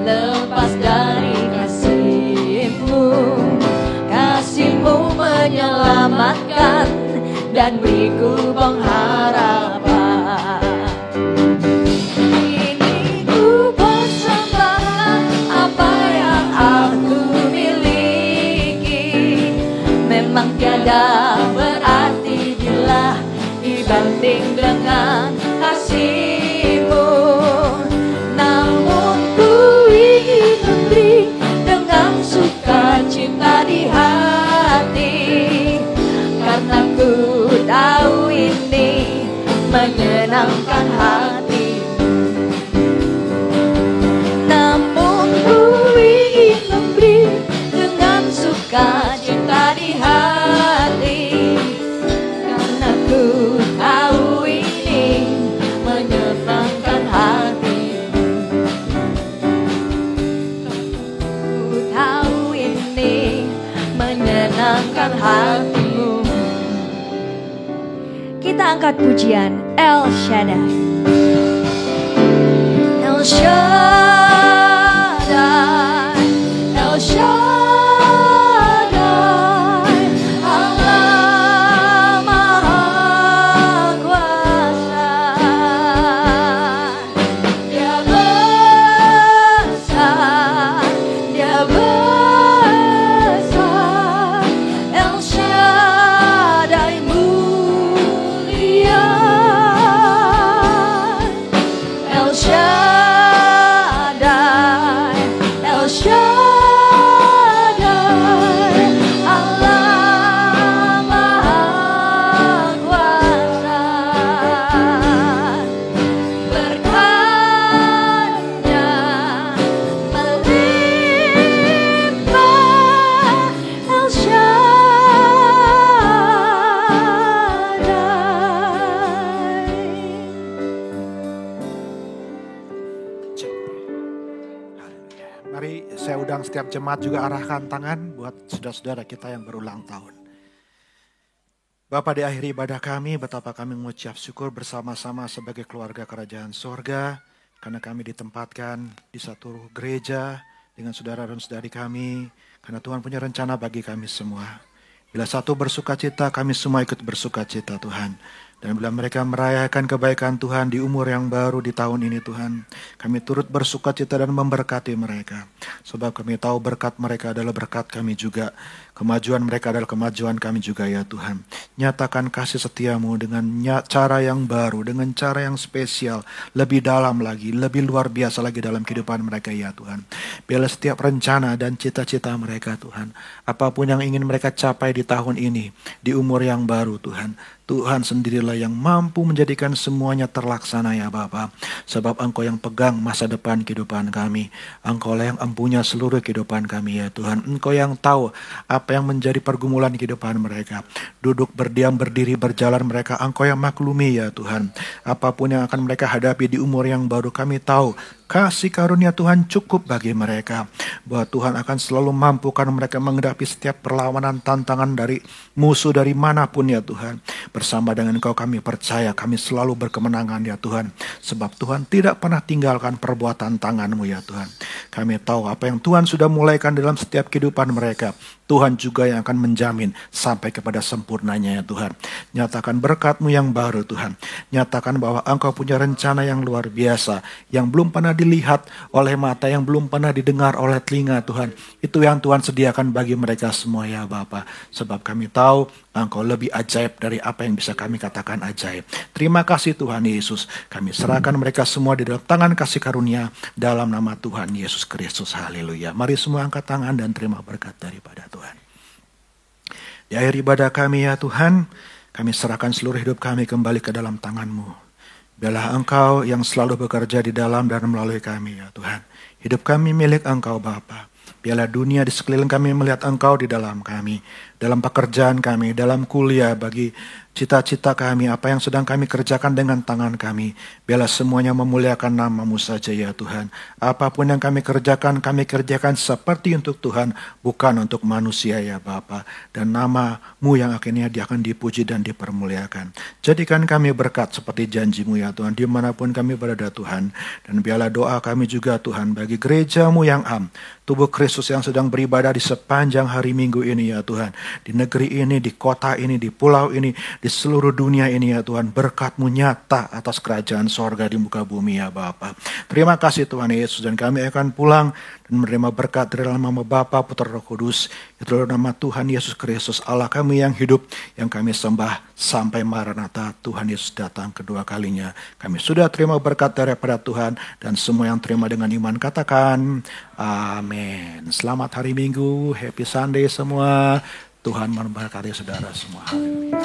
lepas dari kasih-Mu. Kasih-Mu menyelamatkan dan beriku pengharapan. Ini ku persembahkan apa yang aku miliki. Memang tiada berarti bila dibanding dengan kasih-Mu. Namun ku ingin memberi dengan sukacita di hati, karena ku tahu ini menyenangkan hati. Namun ku ingin memberi dengan sukacita di hati, karena ku kita angkat pujian El Shaddai. El Shaddai, El Shaddai, Allah Maha Kuasa. Dia besar, Dia besar, El Shaddai mulia, El Shaddai, El Shaddai, Allah Maha Kuasa. Berkat-Nya melimpah, El Shaddai. Mari saya undang setiap jemaat juga arahkan tangan buat saudara-saudara kita yang berulang tahun. Bapa, di akhir ibadah kami, betapa kami mengucap syukur bersama-sama sebagai keluarga kerajaan sorga, karena kami ditempatkan di satu gereja dengan saudara dan saudari kami, karena Tuhan punya rencana bagi kami semua. Bila satu bersuka cita, kami semua ikut bersuka cita Tuhan. Dan bila mereka merayakan kebaikan Tuhan di umur yang baru di tahun ini Tuhan, kami turut bersuka cita dan memberkati mereka. Sebab kami tahu berkat mereka adalah berkat kami juga. Kemajuan mereka adalah kemajuan kami juga ya Tuhan. Nyatakan kasih setiamu dengan cara yang baru, dengan cara yang spesial, lebih dalam lagi, lebih luar biasa lagi dalam kehidupan mereka ya Tuhan. Bila setiap rencana dan cita-cita mereka Tuhan, apapun yang ingin mereka capai di tahun ini, di umur yang baru Tuhan, Tuhan sendirilah yang mampu menjadikan semuanya terlaksana ya Bapa. Sebab Engkau yang pegang masa depan kehidupan kami. Engkau lah yang empunya seluruh kehidupan kami ya Tuhan. Engkau yang tahu apa yang menjadi pergumulan kehidupan mereka. Duduk, berdiam, berdiri, berjalan mereka. Engkau yang maklumi ya Tuhan. Apapun yang akan mereka hadapi di umur yang baru, kami tahu kasih karunia Tuhan cukup bagi mereka. Bahwa Tuhan akan selalu mampukan mereka menghadapi setiap perlawanan, tantangan dari musuh dari manapun ya Tuhan. Bersama dengan Engkau kami percaya kami selalu berkemenangan ya Tuhan. Sebab Tuhan tidak pernah tinggalkan perbuatan tangan-Mu ya Tuhan. Kami tahu apa yang Tuhan sudah mulaikan dalam setiap kehidupan mereka, Tuhan juga yang akan menjamin sampai kepada sempurnanya ya Tuhan. Nyatakan berkat-Mu yang baru Tuhan. Nyatakan bahwa Engkau punya rencana yang luar biasa, yang belum pernah dilihat oleh mata, yang belum pernah didengar oleh telinga Tuhan. Itu yang Tuhan sediakan bagi mereka semua ya Bapa. Sebab kami tahu Engkau lebih ajaib dari apa yang bisa kami katakan ajaib. Terima kasih Tuhan Yesus. Kami serahkan mereka semua di dalam tangan kasih karunia dalam nama Tuhan Yesus Kristus. Haleluya. Mari semua angkat tangan dan terima berkat daripada Tuhan. Di akhir ibadah kami ya Tuhan, kami serahkan seluruh hidup kami kembali ke dalam tangan-Mu. Biarlah Engkau yang selalu bekerja di dalam dan melalui kami ya Tuhan. Hidup kami milik Engkau Bapa. Biarlah dunia di sekeliling kami melihat Engkau di dalam kami. Dalam pekerjaan kami, dalam kuliah, bagi cita-cita kami, apa yang sedang kami kerjakan dengan tangan kami. Biarlah semuanya memuliakan nama-Mu saja ya Tuhan. Apapun yang kami kerjakan seperti untuk Tuhan, bukan untuk manusia ya Bapa. Dan nama-Mu yang akhirnya dia akan dipuji dan dipermuliakan. Jadikan kami berkat seperti janji-Mu ya Tuhan, dimanapun kami berada Tuhan. Dan biarlah doa kami juga Tuhan, bagi gereja-Mu yang tubuh Kristus yang sedang beribadah di sepanjang hari Minggu ini ya Tuhan. Di negeri ini, di kota ini, di pulau ini, di seluruh dunia ini ya Tuhan. Berkat-Mu nyata atas kerajaan sorga di muka bumi ya Bapa. Terima kasih Tuhan Yesus, dan kami akan pulang dan menerima berkat dari dalam nama Bapa, Putra, Roh Kudus. Itu dalam nama Tuhan Yesus Kristus, Allah kami yang hidup, yang kami sembah sampai Maranatha, Tuhan Yesus datang kedua kalinya. Kami sudah terima berkat daripada Tuhan, dan semua yang terima dengan iman katakan amin. Selamat hari Minggu, happy Sunday semua. Tuhan memberkati saudara semua. Haleluya.